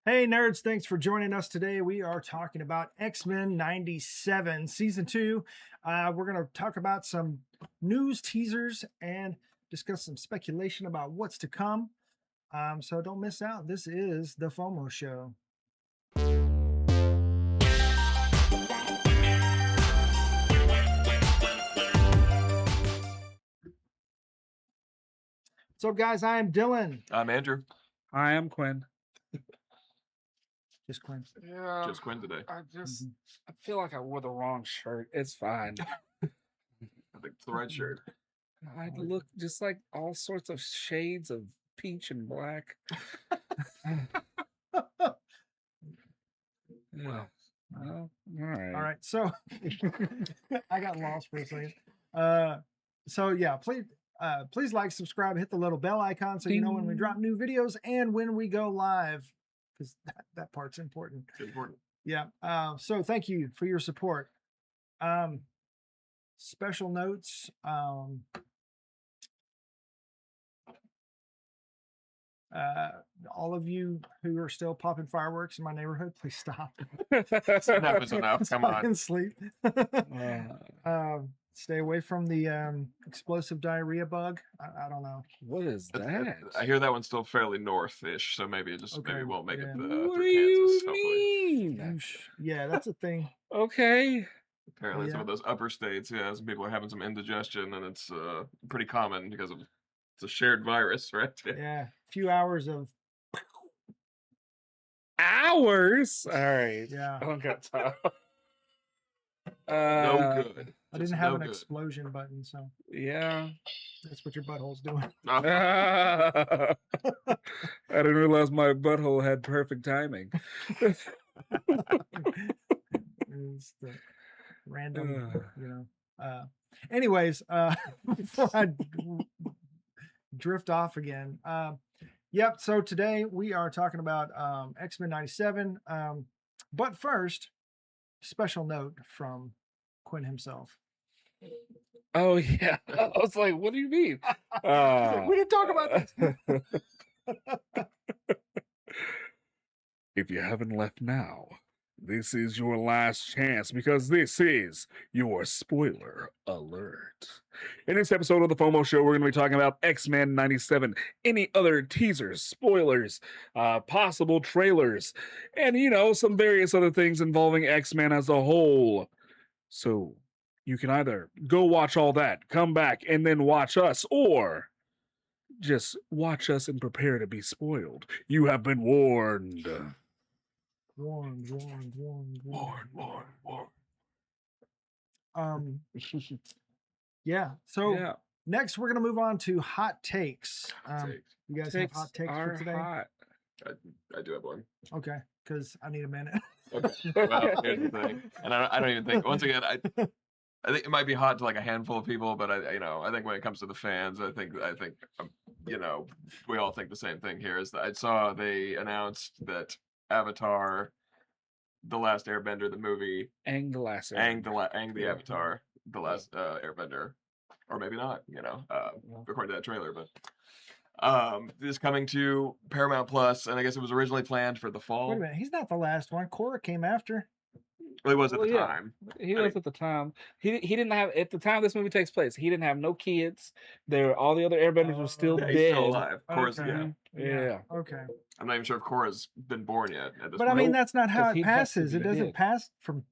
Hey nerds, thanks for joining us today. We are talking about X-Men 97 Season 2. We're going to talk about some news teasers and discuss some speculation about what's to come. So don't miss out. This is the FOMO Show. So guys, I am Dylan. I'm Andrew. I am Quinn. Just Quinn. Yeah. Just Quinn today. I feel like I wore the wrong shirt. It's fine. I think it's the right shirt. I look just like all sorts of shades of peach and black. Yeah. Well, all right. All right. So I got lost for a second. So yeah, please like, subscribe, hit the little bell icon so you know when we drop new videos and when we go live, because that part's important. It's important. Yeah. So thank you for your support. Special notes. All of you who are still popping fireworks in my neighborhood, please stop. Enough is enough. Come on. Sleep. Stay away from the explosive diarrhea bug. I don't know. What is that? I hear that one's still fairly north-ish, so maybe it just Okay, maybe won't make it yeah. through What do Kansas. you Hopefully, mean? Yeah, that's a thing. Okay. apparently Yeah. some of those upper states, yeah, some people are having some indigestion, and it's pretty common because it's a shared virus, right? Yeah, a few hours of Hours. All right. yeah. I don't got time. No good. I Just didn't have no an good. explosion button, so Yeah. that's what your butthole's doing. Oh, I didn't realize my butthole had perfect timing. It's the random, anyways, before I drift off again, yep. So today we are talking about X-Men 97. But first, special note from Quinn himself. Oh yeah. I was like, what do you mean? We didn't talk about this. If you haven't left now, this is your last chance because this is your spoiler alert. In this episode of the FOMO Show, we're going to be talking about X-Men 97, any other teasers, spoilers, possible trailers, and, some various other things involving X-Men as a whole. So you can either go watch all that, come back, and then watch us, or just watch us and prepare to be spoiled. You have been warned. Warned. Yeah. So Yeah. next we're gonna move on to hot takes. takes. You guys have hot takes for today? Hot. I do have one. Okay, because I need a minute. Okay. Well, here's the thing, and I don't even think. Once again, I think it might be hot to like a handful of people, but I think when it comes to the fans, I think we all think the same thing here. Is that I saw they announced that Avatar, The Last Airbender, the movie, Aang the Last Aang the Avatar, The Last Airbender, or maybe not, according to that trailer, but is coming to Paramount Plus, and I guess it was originally planned for the fall. Wait a minute, he's not the last one. Korra came after. Well, it was at the yeah. time. He was at the time. He didn't have at the time this movie takes place. He didn't have no kids. All the other Airbenders were still Yeah, dead. he's still alive. Korra's, Okay. Yeah. Okay. I'm not even sure if Korra's been born yet at this But I point. mean, that's not how Because it he'd have to passes. be It doesn't dead. pass from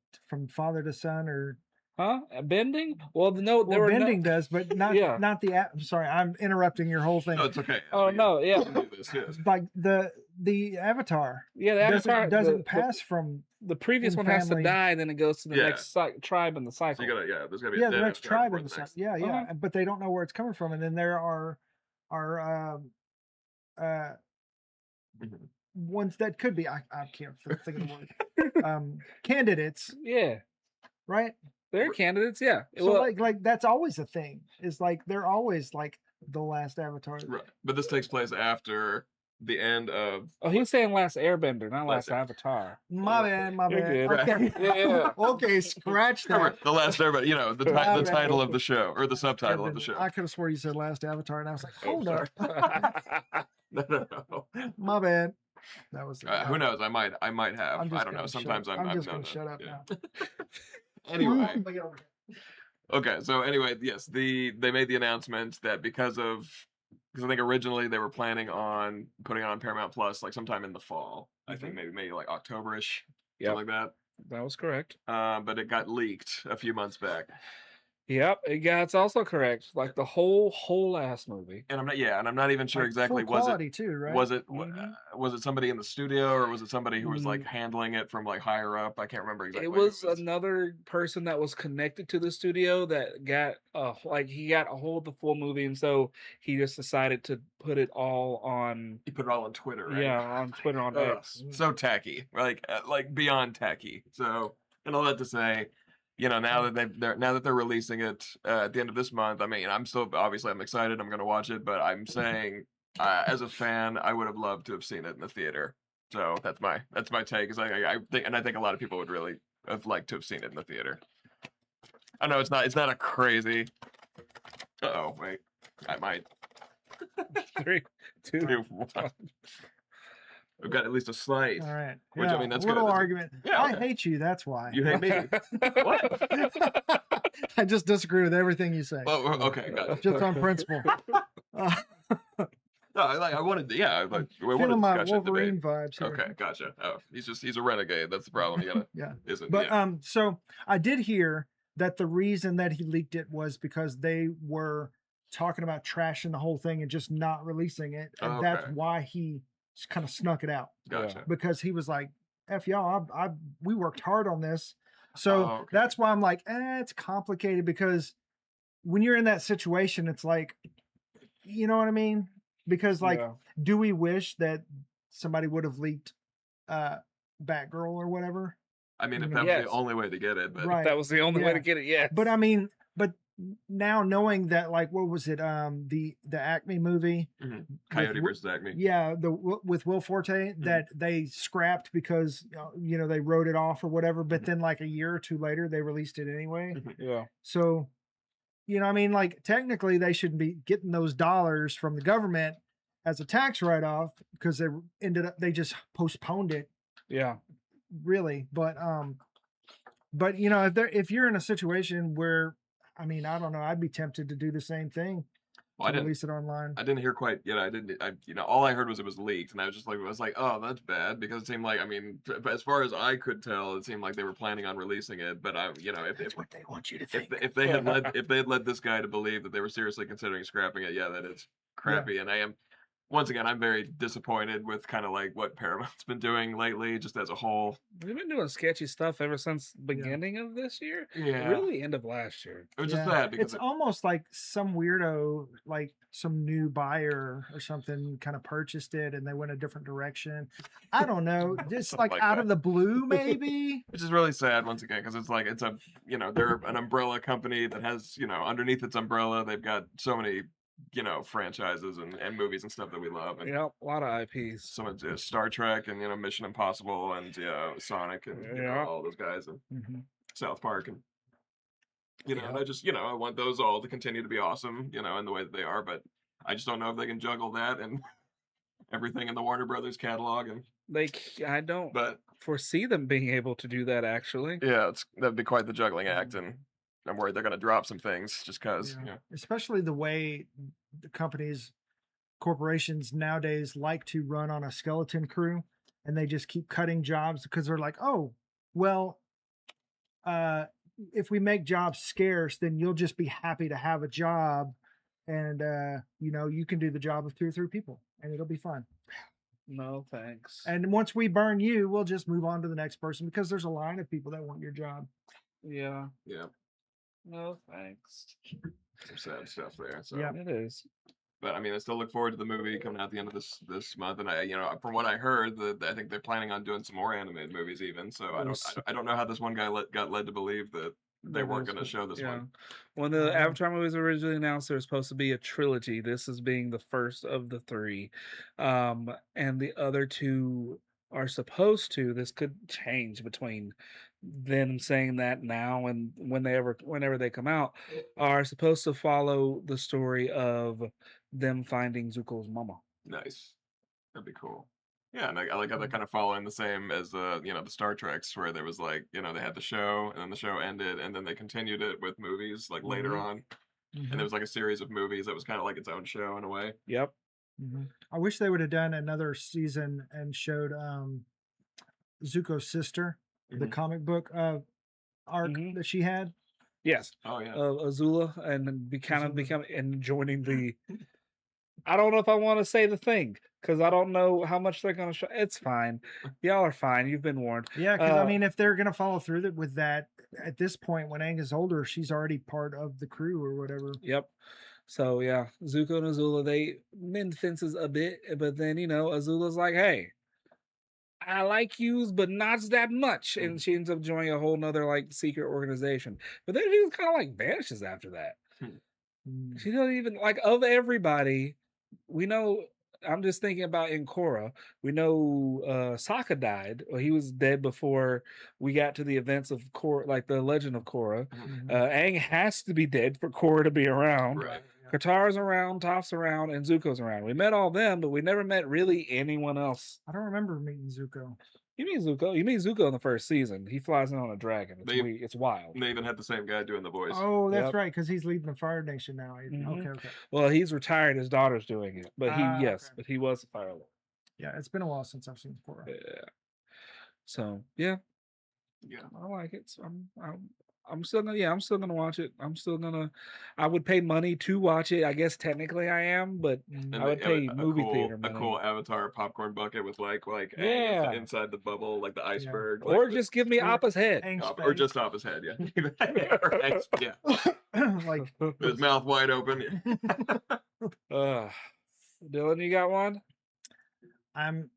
father to son or Huh? Bending? Well, no, there were bending does, but not Yeah. not the. I'm sorry, I'm interrupting your whole thing. No, it's okay. Oh no, yeah, We can do this, yes. Like the Avatar. yeah. The Avatar doesn't the- pass from The previous in one has to family. die, then it goes to the Yeah. next tribe in the So cycle. you gotta, there's gotta be the a dead next Avatar tribe before in the the sun. next. Yeah, Uh-huh. but they don't know where it's coming from, and then there are Mhm. ones that could be. I can't think of the word. Candidates, Yeah, right? they're candidates. Yeah. So Well, like that's always a thing. Is like they're always like the last Avatar. Right. But this takes place after the end of. oh, he was saying Last Airbender, not Last Last Avatar. My bad. You're Okay. good. Yeah. Okay, scratch Remember, that. the Last Airbender, the Right. title of the show, or the subtitle of the show. I could have swore you said last Avatar, and I was like, Oh, hold up. No. My bad. That was Who knows? I might have. I'm I just don't know. gonna Sometimes shut, I'm I'm just no, gonna no, shut up yeah. now. Anyway, Look over here. okay. So anyway, yes, they made the announcement that because I think originally they were planning on putting it on Paramount Plus like sometime in the fall. I think maybe like October-ish, Yep, something like that was correct. that. But it got leaked a few months back. Yep, it's also correct. Like the whole ass movie. And I'm not even sure Like exactly full quality too, right? was it somebody in the studio or was it somebody who was like Mm, handling it from like higher up? I can't remember exactly. It who was another person that was connected to the studio that got like he got a hold of the full movie, and so he just decided to put it all on. He put it all on Twitter, right? Yeah, on Twitter, on Ugh, X. so tacky, like beyond tacky. So, and all that to say, now that they're releasing it at the end of this month, I mean, I'm excited. I'm gonna watch it, but I'm saying, as a fan, I would have loved to have seen it in the theater. So that's my take. Is I think a lot of people would really have liked to have seen it in the theater. I know it's not a crazy. Oh wait, I might. 3, 2, 1. We've got at least a slight. All right. Which, I mean, that's a little good. argument. Yeah, I okay. hate you. That's why. You hate me? What? I just disagree with everything you say. Well, okay, got it. Just on principle. No, I wanted, yeah, like we wanted Feeling my discussion Wolverine debate. vibes here. Okay, gotcha. Oh, he's a renegade. That's the problem. You gotta, Yeah. isn't? But Yeah. so I did hear that the reason that he leaked it was because they were talking about trashing the whole thing and just not releasing it, and that's Okay. why he kind of snuck it out. Gotcha. Because he was like, "F y'all, we worked hard on this." So Oh, okay. that's why I'm like, it's complicated because when you're in that situation, it's like, you know what I mean? Because like, Yeah. do we wish that somebody would have leaked Batgirl or whatever? I mean, if you that know, was Yes. the only way to get it, but Right. That was the only way to Yeah. get it. Yeah. But I mean, but now knowing that, like, what was it? The Acme movie, Coyote with versus Acme. yeah, with Will Forte that they scrapped because they wrote it off or whatever. But then like a year or two later, they released it anyway. Yeah. So, I mean, like technically they should be getting those dollars from the government as a tax write-off because they just postponed it Yeah. really. But if you're in a situation where, I mean, I don't know, I'd be tempted to do the same thing Well, to release it online. I didn't hear quite. All I heard was it was leaked, and I was like, oh, that's bad because it seemed like, I mean, as far as I could tell, it seemed like they were planning on releasing it. But That's what they want you to think. if they had led this guy to believe that they were seriously considering scrapping it, yeah, that is crappy. And once again, I'm very disappointed with kind of like what Paramount's been doing lately, just as a whole. We've been doing sketchy stuff ever since the beginning of this year. Yeah. Really, end of last year. It was just that because it's almost like some weirdo, like some new buyer or something, kind of purchased it and they went a different direction. I don't know, just like Like out that. of the blue, maybe. which is really sad once again because it's like they're an umbrella company that has underneath its umbrella they've got so many franchises and movies and stuff that we love and Yep, a lot of IPs. so much Star Trek and Mission Impossible and Sonic and all those guys and South Park and and I just I want those all to continue to be awesome in the way that they are, but I just don't know if they can juggle that and everything in the Warner Brothers catalog and I don't but foresee them being able to do that actually. yeah, that'd be quite the juggling act, and I'm worried they're going to drop some things just because. Especially the way the corporations nowadays like to run on a skeleton crew, and they just keep cutting jobs because they're like, oh, well, if we make jobs scarce, then you'll just be happy to have a job, and you can do the job of 2 or 3 people, and it'll be fun. No thanks. And once we burn you, we'll just move on to the next person because there's a line of people that want your job. Yeah. Yeah. No thanks. Some sad stuff there. So. Yeah, it is. But I mean, I still look forward to the movie coming out at the end of this month, and from what I heard, I think they're planning on doing some more animated movies even. So I don't know how this one guy got led to believe that they weren't going to show this one. When the Avatar movies were originally announced, there was supposed to be a trilogy. This is being the first of the 3, and the other 2 are supposed to. This could change between them saying that now and whenever they come out, are supposed to follow the story of them finding Zuko's mama. Nice, that'd be cool. Yeah, and I like how they're kind of following the same as the Star Treks, where there was like, they had the show, and then the show ended, and then they continued it with movies like later Mhm. on, and there was like a series of movies that was kind of like its own show in a way. Yep. I wish they would have done another season and showed Zuko's sister, the Mhm. comic book arc Mhm. that she had. Yes. Oh yeah. Azula, and then Azula. become and joining the. I don't know if I want to say the thing because I don't know how much they're gonna show. It's fine. Y'all are fine. You've been warned. Yeah, because I mean, if they're gonna follow through with that, at this point, when Aang is older, she's already part of the crew or whatever. Yep. So yeah, Zuko and Azula, they mend fences a bit, but then Azula's like, "Hey, I like yous, but not that much," and she ends up joining a whole nother like secret organization. But then she kind of like vanishes after that. Mm. She doesn't even like of everybody. We know. I'm just thinking about in Korra. We know Sokka died. Well, he was dead before we got to the events of Korra, like the Legend of Korra. Mhm. Aang has to be dead for Korra to be around. Right. Yeah. Katara's around, Toph's around, and Zuko's around. We met all them, but we never met really anyone else. I don't remember meeting Zuko. You mean Zuko? You mean Zuko in the first season? He flies in on a dragon. It's wild. They even had the same guy doing the voice. Oh, that's Yep. right, because he's leading the Fire Nation now. Mhm. Okay. Well, he's retired. His daughter's doing it, but Okay. but he was a Fire Lord. Yeah, it's been a while since I've seen Korra. Yeah. So yeah, Yeah. I like it. So I'm still gonna watch it. I would pay money to watch it. I guess technically I am, but And I would they have pay a movie cool, theater a money. cool Avatar popcorn bucket with like Aang Yeah. inside the bubble, like the iceberg. Or like just give me or Appa's head. Aang's or face. just off his head, yeah. Yeah. Like With his mouth wide open. Dylan, you got one? I'm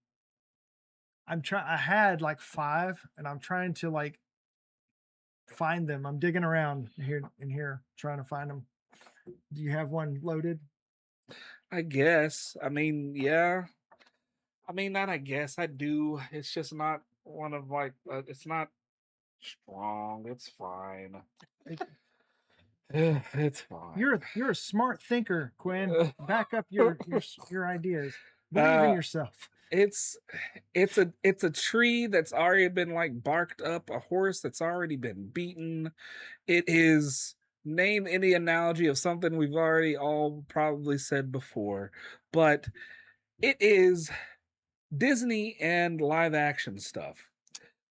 trying. I had like 5, and I'm trying to like find them. I'm digging around here trying to find them. Do you have one loaded? I guess. I mean, yeah. I mean, not I guess. I do. It's just not one of like, it's not strong. It's fine. It's fine. You're a smart thinker, Quinn. Back up your ideas. Believe in yourself. It's a tree that's already been like barked up, a horse that's already been beaten. It is name any analogy of something we've already all probably said before, but it is Disney and live action stuff.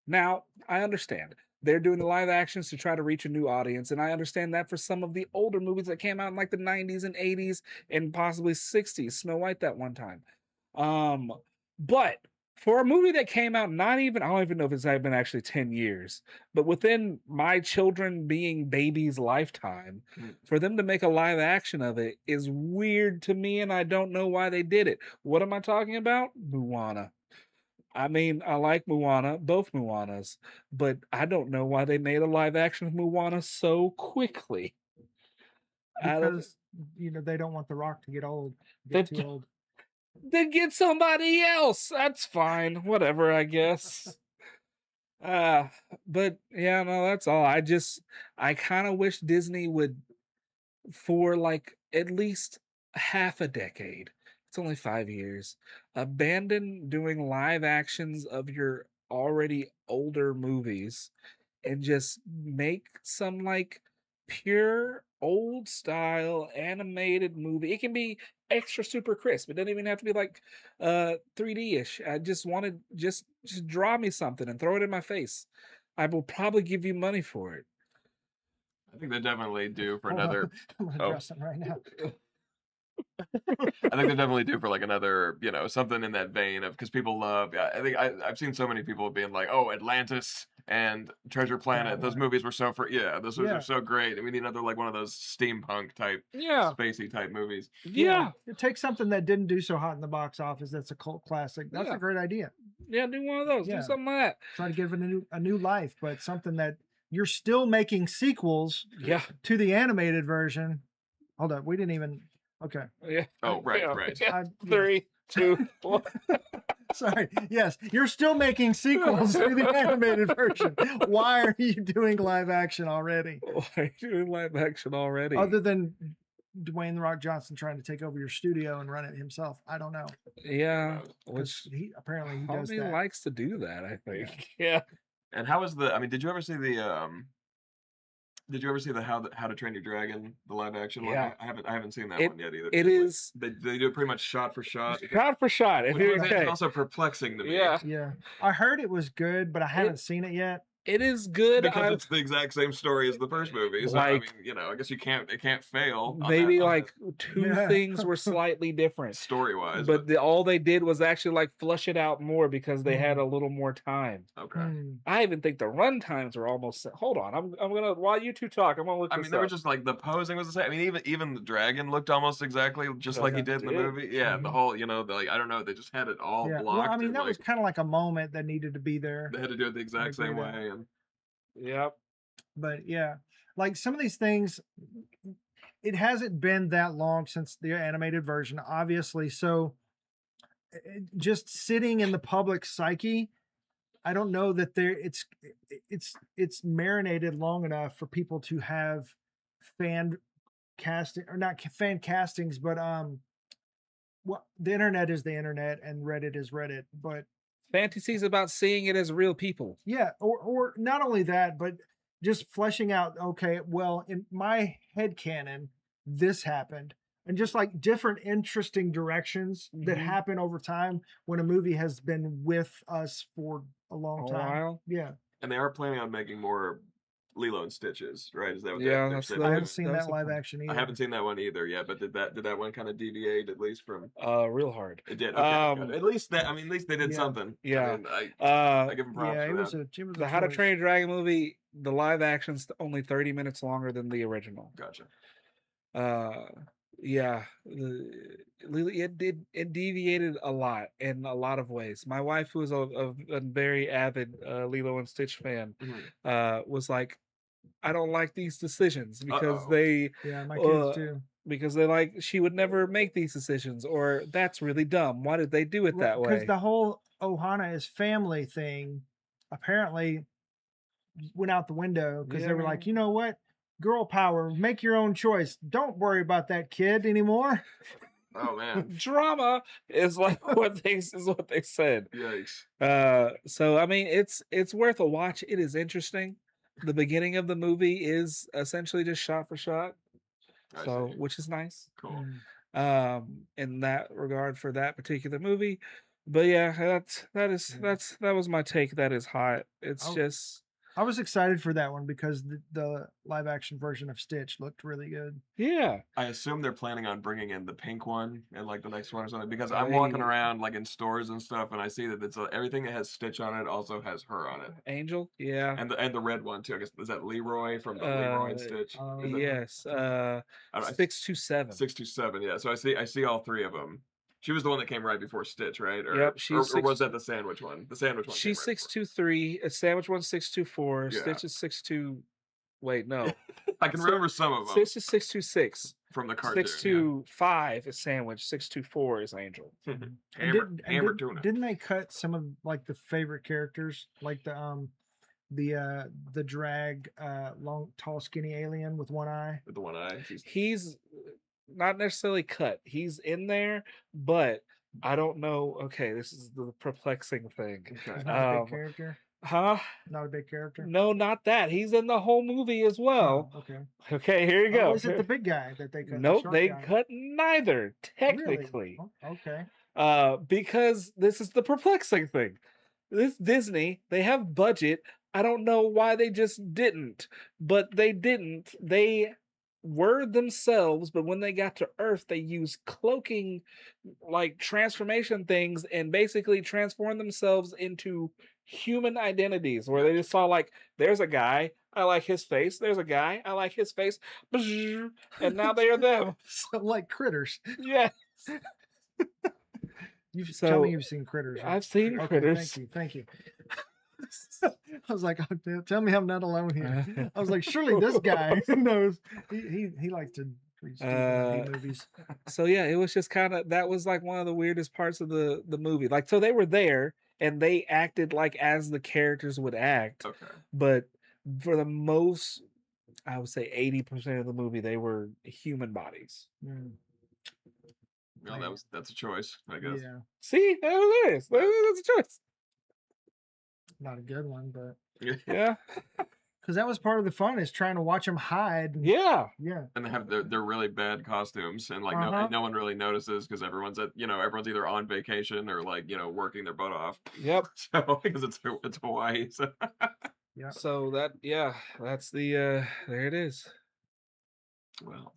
Now, I understand they're doing the live actions to try to reach a new audience, and I understand that for some of the older movies that came out in like the 90s and 80s and possibly 60s, Snow White that one time. But for a movie that came out I don't even know if it's been actually 10 years, but within my children being babies' lifetime, for them to make a live action of it is weird to me, and I don't know why they did it. What am I talking about? Moana. I mean, I like Moana, both Moanas, but I don't know why they made a live action of Moana so quickly. Because they don't want The Rock to get old. Get too old. Then get somebody else. That's fine. Whatever, I guess. But yeah, no, that's all. I kind of wish Disney would, for like at least half a decade, it's only 5 years, abandon doing live actions of your already older movies and just make some like pure old style animated movie. It can be extra super crisp. It doesn't even have to be like 3D-ish. I just wanted just draw me something and throw it in my face. I will probably give you money for it. I think they're definitely due for Hold on. another. I'm gonna dress them right now. I think they're definitely due for like another, something in that vein of, because people love. Yeah, I think I've seen so many people being like, "Oh, Atlantis and Treasure Planet, those movies were so those movies are so great, and we need another like one of those steampunk type, spacey type movies." Yeah. It takes something that didn't do so hot in the box office. That's a cult classic. That's a great idea. Yeah, do one of those. Yeah. Do something like that. Try to give it a new life, but something that you're still making sequels to the animated version. Hold up, we didn't even. Okay. Yeah. Oh, right. Yeah. 3, 2, 1. Sorry. Yes, you're still making sequels to the animated version. Why are you doing live action already? Why are you doing live action already? Other than Dwayne the Rock Johnson trying to take over your studio and run it himself. I don't know. Yeah, Because which he does Homie that. likes to do that, I think. Yeah. And how was the? I mean, did you ever see the? Did you ever see the How to Train Your Dragon, the live action one? Yeah. I haven't seen that It- one yet either. It Like, is they do it pretty much shot for shot. shot for shot. If Which you was okay. also perplexing to me. Yeah, Yeah, I heard it was good, but I haven't seen it yet. it is good. Because it's the exact same story as the first movie. So I Like- mean, you know, I guess it can't fail. maybe like two Yeah. things were slightly different, story wise. but all they did was actually like flush it out more because they had a little more time. okay. Hmm. I even think the run times were almost. Hold on, I'm gonna while you two talk, I'm gonna look. I this mean, they were up. just like the posing was the same. I mean, even the dragon looked almost exactly just like he Yeah, did in the did. movie. Yeah, the Mhm. whole, you know, I don't know, they just had it all Yeah, blocked. well, I mean, or, that was like, kind of like a moment that needed to be there. they had to do it the exact agree same with way. And Yep. But yeah, like some of these things, it hasn't been that long since the animated version, obviously. So just sitting in the public psyche, I don't know that it's marinated long enough for people to have fan casting, or not fan castings, but well, the internet is the internet and Reddit is Reddit, but Fantasy's about seeing it as real people. yeah, or not only that, but just fleshing out, okay, well, in my head canon, this happened. And just like different interesting directions that Mhm. happen over time when a movie has been with us for a long A time. while. Yeah. they are planning on making more Lilo and Stitches, right? Is that what Yeah, they're that's saying? I haven't seen that was that the live plan. action either. I haven't seen that one either yet, but did that one kind of deviate at least from? Real hard. It did. Okay, good. Um, At least that. I mean, at least they did Yeah. something. Yeah. I mean, I Uh, give them props Yeah, for it was that. a the How to choice. Train Your Dragon movie, the live action's only 30 minutes longer than the original. Gotcha. Yeah, it deviated a lot in a lot of ways. My wife, who is a very avid Lilo and Stitch fan, Mhm. was like, I don't like these decisions because Uh-oh. they Yeah, my kids uh, too. because they like she would never make these decisions, or that's really dumb. Why did they do it that Because way? the whole Ohana is family thing apparently went out the window because they were like, Yeah. you know what? Girl power, make your own choice. Don't worry about that kid anymore. Oh man. Drama is like what they said. Yikes. So I mean, it's worth a watch. It is interesting. The beginning of the movie is essentially just shot for shot, I so see. which is nice. Cool. In that regard for that particular movie. But yeah, that was my take. That is hot. It's Oh. just I was excited for that one because the live action version of Stitch looked really good. yeah. I assume they're planning on bringing in the pink one and like the next one or something, because I'm walking I- around like in stores and stuff, and I see that everything that has Stitch on it also has her on it, Angel, yeah. and the red one too. I guess is that Leroy from the Leroy and Stitch? Is that- Yes. I don't know, 627. 627. Yeah. So I see all three of them. She was the one that came right before Stitch, right? Or, Yep, she's or was that the sandwich one? The sandwich one. She's came right 623. A sandwich one's 624. Yeah. Stitch is 62. Wait, no. before. I can remember some of them Stitch is 626. from the cartoon. 625 is sandwich. 624 is angel. Yeah. And Hammer tuna. Didn't they cut some of like the favorite characters, like the drag long tall skinny alien with one eye? With the one eye. He's not necessarily cut. He's in there, but I don't know. Okay, this is the perplexing thing. Okay. He's not a big character. Huh? Not a big character. No, not that. He's in the whole movie as well. Oh, okay. Okay, here you go. Oh, is it the big guy that they cut? the Nope, short they guy? cut neither, Really? technically. Oh, okay. Because this is the perplexing thing. This Disney, they have budget. I don't know why they just didn't, but they didn't. They were themselves, but when they got to Earth, they used cloaking, like transformation things, and basically transformed themselves into human identities. Where they just saw like, there's a guy, I like his face. There's a guy, I like his face, and now they are them. So like critters. Yeah. Tell So, me you've seen critters. right? I've seen Okay, critters. Thank you. I was like, oh, tell me I'm not alone here. I was like, surely this guy knows. He likes to read Stephen B movies. So yeah, it was just kind of, that was like one of the weirdest parts of the movie. Like, so they were there and they acted like as the characters would act, Okay. but for the most I would say 80% of the movie they were human bodies. Mm, Well, that's a choice, I guess. yeah, See, there it is. That's a choice. not a good one, but Yeah, because that was part of the fun is trying to watch them hide. And, yeah, yeah. And they have their really bad costumes, and like Uh-huh. no one really notices because everyone's everyone's either on vacation or like working their butt off. yep. So because it's Hawaii, so Yeah. So that's the there it is. well.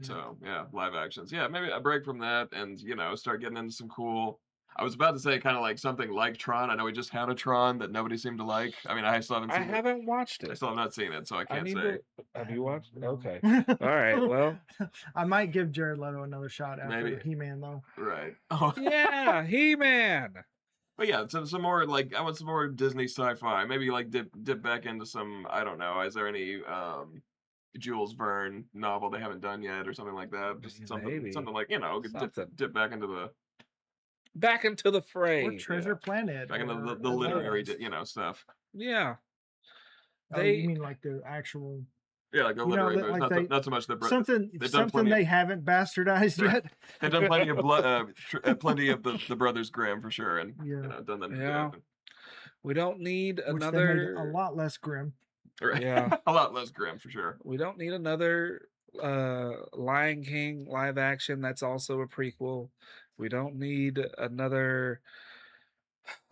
Yeah. So yeah, live actions. Yeah, maybe a break from that, and start getting into some cool. I was about to say kind of like something like Tron. I know we just had a Tron that nobody seemed to like. I mean, I still haven't I seen it. haven't watched I it. still have not seen it, so I I can't need say. to. Have you watched it? No. Okay. All right. Well, I might give Jared Leto another shot after Maybe. He-Man, though. Right. Oh, yeah, He-Man. but yeah, some more like I want some more Disney sci-fi. Maybe like dip back into some. I don't know. Is there any Jules Verne novel they haven't done yet, or something like that? Just Maybe. something like Something. dip back into the Back into the fray. Or Treasure Planet. back into or the literary Atlantis. stuff. Yeah. Oh, you mean like the actual Yeah, like the You know, literary that, movies. like Not so much the something they've done plenty they haven't bastardized Right. yet? they've done plenty of plenty of the Brothers Grimm for sure, and Yeah. done them. Yeah. We don't need Which they made a another. lot less grim. Right. Yeah. A lot less grim for sure. We don't need another Lion King live action that's also a prequel. We don't need another.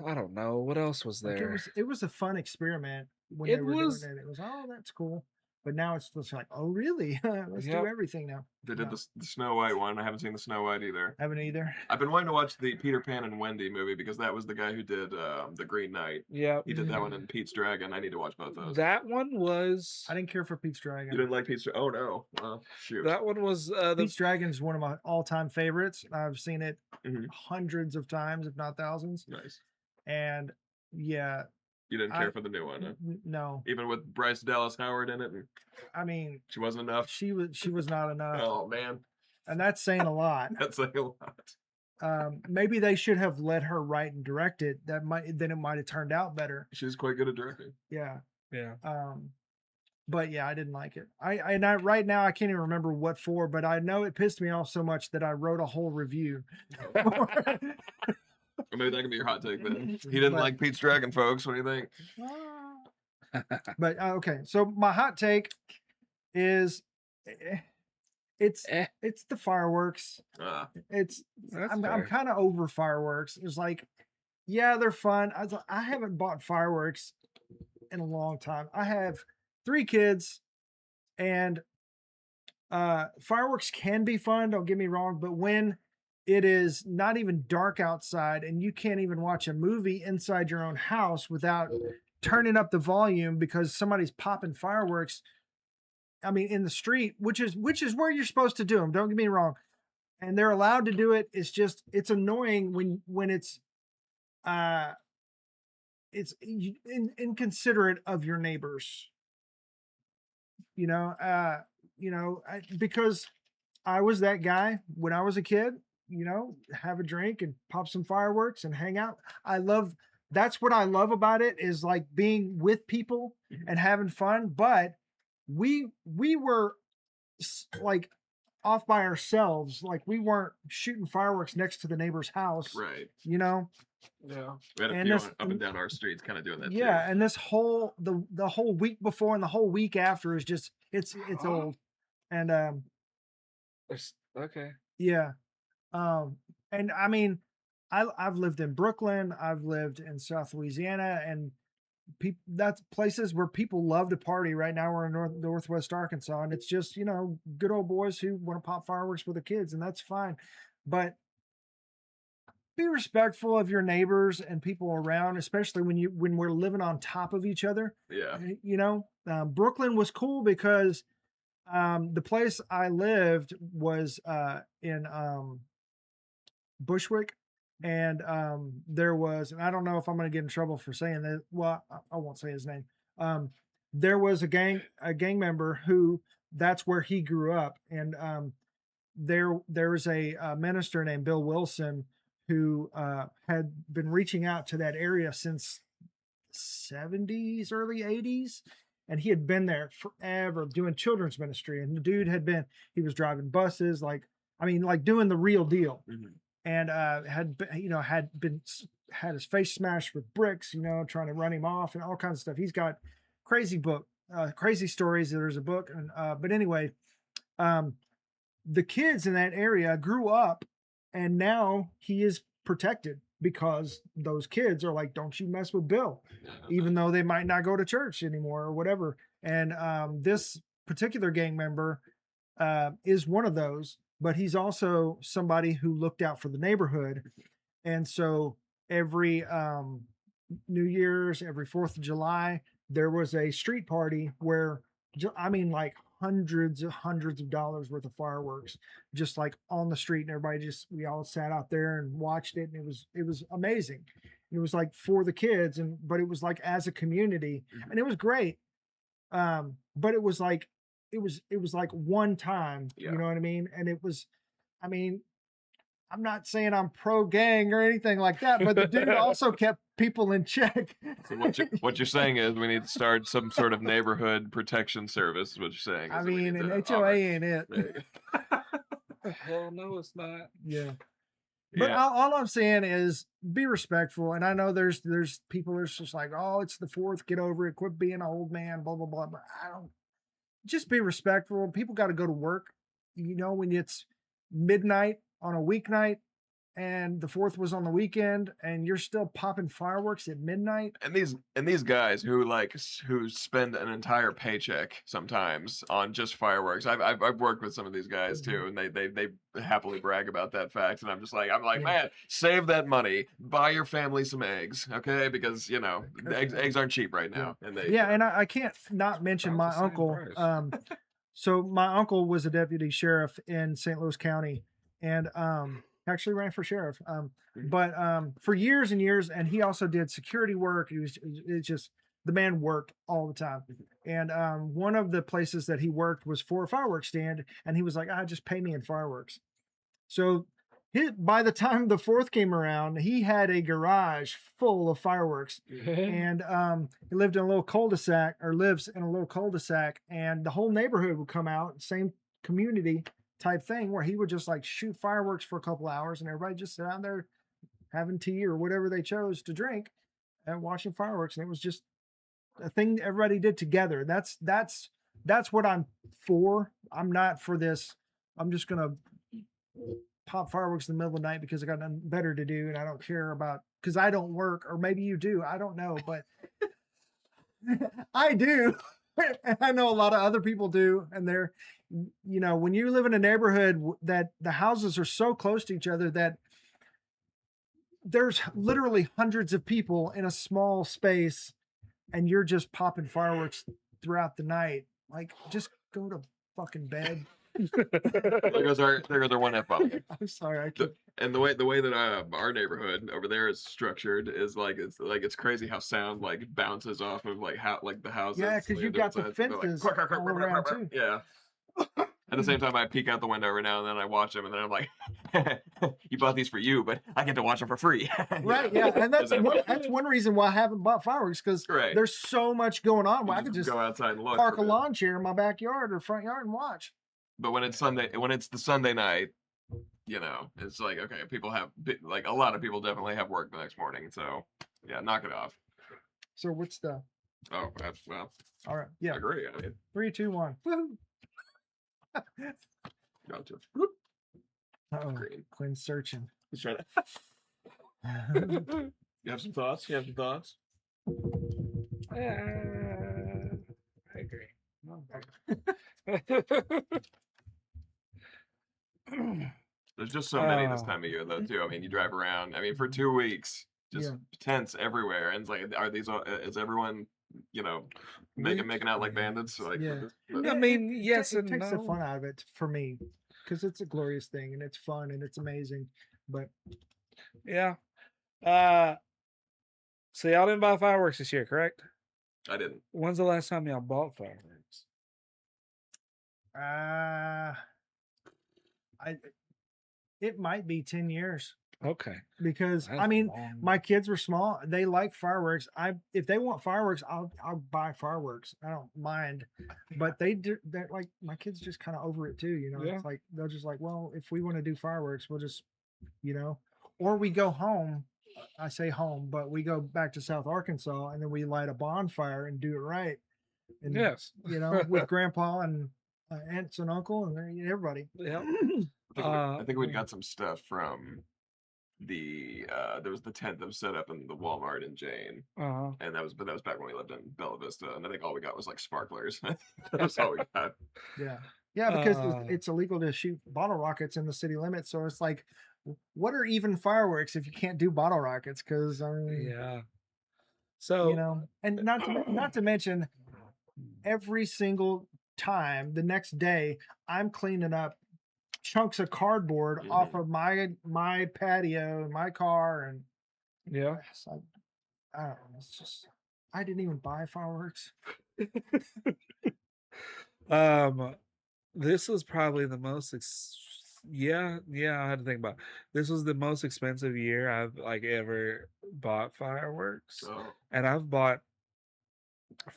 I don't know what else was Like there. it was a fun experiment when It they were was- doing it. It was that's cool. But now it's just like, oh really? Let's Yep. do everything now. They did No. the Snow White one. I haven't seen the Snow White either. Haven't either. I've been wanting to watch the Peter Pan and Wendy movie because that was the guy who did the Green Knight. Yeah, He did that one in Pete's Dragon. I need to watch both those. that one was. I didn't care for Pete's You Dragon. didn't like Pete's Dragon? Oh no. Well, shoot. That one was the. Pete's Dragon's one of my all-time favorites. I've seen it Mhm. hundreds of times, if not thousands. Nice. And yeah, You didn't care for the new one, huh? no. Even with Bryce Dallas Howard in it, and I mean, she wasn't enough. she was not enough, Oh man, and that's saying a lot. that's like a lot. Maybe they should have let her write and direct it. Then it might have turned out better. She's quite good at directing. Yeah. Yeah. But yeah, I didn't like it. I right now I can't even remember what for, but I know it pissed me off so much that I wrote a whole review. Or maybe that could be your hot take then. He didn't But- like Pete's Dragon, folks. What do you think? But okay, so my hot take is it's the fireworks. It's That's I'm fair. kind of over fireworks. It's like, yeah, they're fun. I haven't bought fireworks in a long time. I have 3 kids, and fireworks can be fun. Don't get me wrong, but when it is not even dark outside and you can't even watch a movie inside your own house without turning up the volume because somebody's popping fireworks. I mean, in the street, which is where you're supposed to do them. Don't get me wrong, and they're allowed to do it. It's annoying when it's inconsiderate of your neighbors. Because I was that guy when I was a kid. Have a drink and pop some fireworks and hang out. That's what I love about it, is like being with people and having fun. But we were like off by ourselves. Like we weren't shooting fireworks next to the neighbor's house. Right. Yeah. We had a And few this- up and down our streets kind of doing that Yeah, too. and this whole the whole week before and the whole week after is just it's old. And Okay. yeah. And I mean, I've lived in Brooklyn, I've lived in South Louisiana, and that's places where people love to party. Right now we're in Northwest Arkansas, and it's just, good old boys who want to pop fireworks with their kids, and that's fine. But be respectful of your neighbors and people around, especially when we're living on top of each other. Yeah. Brooklyn was cool because the place I lived was in Bushwick, and there was, and I don't know if I'm going to get in trouble for saying that. Well, I won't say his name. There was a gang member who that's where he grew up, and there was a minister named Bill Wilson who had been reaching out to that area since 70s, early 80s, and he had been there forever doing children's ministry. And the dude he was driving buses, like doing the real deal, and had his face smashed with bricks, trying to run him off and all kinds of stuff. He's got crazy stories. There's a book, and but anyway, the kids in that area grew up, and now he is protected because those kids are like, don't you mess with Bill, even though they might not go to church anymore or whatever. And this particular gang member is one of those, but he's also somebody who looked out for the neighborhood. And so every New Year's, every 4th of July, there was a street party where, like hundreds of dollars worth of fireworks, just like on the street, and we all sat out there and watched it, and it was amazing. It was like for the kids, but it was like as a community, and it was great. But it was like one time, you know what I mean? And it was, I'm not saying I'm pro gang or anything like that, but the dude also kept people in check. So what you're saying is we need to start some sort of neighborhood protection service. Is what you're saying? An HOA ain't it. Well, no, it's not. Yeah. But all I'm saying is be respectful. And I know there's people that's just like, oh, it's the 4th, get over it, quit being an old man, blah, blah, blah. But just be respectful. People got to go to work. When it's midnight on a weeknight and the 4th was on the weekend and you're still popping fireworks at midnight. And these guys who spend an entire paycheck sometimes on just fireworks. I've worked with some of these guys too, and they happily brag about that fact. And I'm like, man, save that money, buy your family some eggs, okay? Because eggs aren't cheap right now. And and I can't not mention my uncle. So my uncle was a deputy sheriff in St. Louis County, and actually ran for sheriff. But for years and years, and he also did security work. It's just the man worked all the time. And one of the places that he worked was for a fireworks stand, and he was like, just pay me in fireworks. So by the time the 4th came around, he had a garage full of fireworks. And he lived in a little cul-de-sac, or lives in a little cul-de-sac, and the whole neighborhood would come out, same community type thing, where he would just like shoot fireworks for a couple hours, and everybody just sit out there having tea or whatever they chose to drink and watching fireworks. And it was just a thing everybody did together. That's what I'm for. I'm not for this, I'm just gonna pop fireworks in the middle of the night because I got nothing better to do, and I don't care about, because I don't work, or maybe you do, I don't know, but I do. And I know a lot of other people do. And they're, when you live in a neighborhood that the houses are so close to each other that there's literally hundreds of people in a small space, and you're just popping fireworks throughout the night, like, just go to fucking bed. There goes our one F-bomb. I'm sorry. And the way that our neighborhood over there is structured is it's crazy how sound like bounces off of the houses. Yeah, because you've got the fences all around too. Yeah. At the same time, I peek out the window every now and then. I watch them, and then I'm like, "You bought these for you, but I get to watch them for free." Right? Yeah, and that's one reason why I haven't bought fireworks, because there's so much going on. Well, I could just go outside and look, park a lawn chair in my backyard or front yard and watch. But when it's the Sunday night, it's like, okay, people have, like, a lot of people definitely have work the next morning. So yeah, knock it off. So what's the? Oh, that's, well. All right. Yeah. I agree. I mean, 3, 2, 1. Gotcha. Uh-oh. Quinn's searching. He's trying to. You have some thoughts? I agree. There's just so many this time of year, though, too. I mean, you drive around. I mean, for 2 weeks, just tents everywhere, and it's like, is everyone, making out like bandits? Like, I mean, yes and no. It takes the fun out of it for me, because it's a glorious thing, and it's fun, and it's amazing. But yeah, so y'all didn't buy fireworks this year, correct? I didn't. When's the last time y'all bought fireworks? It might be 10 years. Okay. because That's I mean, long. my kids were small. They like fireworks. If they want fireworks, I'll buy fireworks. I don't mind. But they're like my kids just kind of over it too. You know, Yeah. it's like they're just like, well, if we want to do fireworks, we'll just, you know, or we go home. I say home, but we go back to South Arkansas and then we light a bonfire and do it right. And Yes. you know, with grandpa and aunts and uncle and everybody. Yep. I think we got some stuff from the there was the tent that was set up in the Walmart in Jane, Uh-huh. and that was back when we lived in Bella Vista, and I think all we got was like sparklers. That's all we got. Yeah. Yeah, because Uh, it's illegal to shoot bottle rockets in the city limits. So it's like, what are even fireworks if you can't do bottle rockets? Because I mean, yeah. you So know, and not to mention every single time the next day I'm cleaning up chunks of cardboard off of my patio and my car, and yeah. it's like, I don't know. It's just I didn't even buy fireworks. This was probably the most yeah, I had to think about it. This was the most expensive year I've like ever bought fireworks. So And I've bought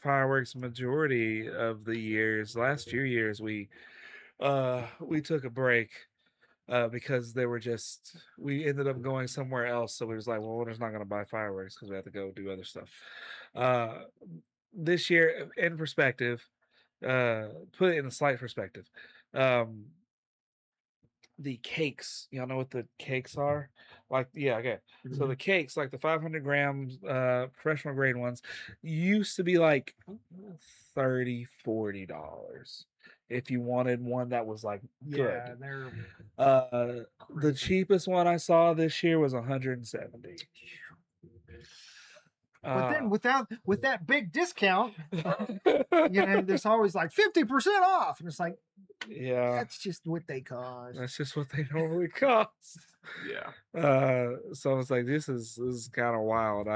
fireworks majority of the years. Last few years we took a break because they were just we ended up going somewhere else. So we was like, well, we're just not gonna buy fireworks because we have to go do other stuff. Uh this year in perspective, put it in a slight perspective. Um, the cakes, y'all know what the cakes are? Like, yeah, okay. So the cakes, like the 500 grams, professional grade ones, used to be like $30-$40 if you wanted one that was like good. Yeah, they're The crazy. cheapest one I saw this year was 170. But then with that big discount, you know, there's always like 50% off. And it's like, yeah, that's just what they cost. that's just what they normally cost. yeah, So I was like, this is kind of wild.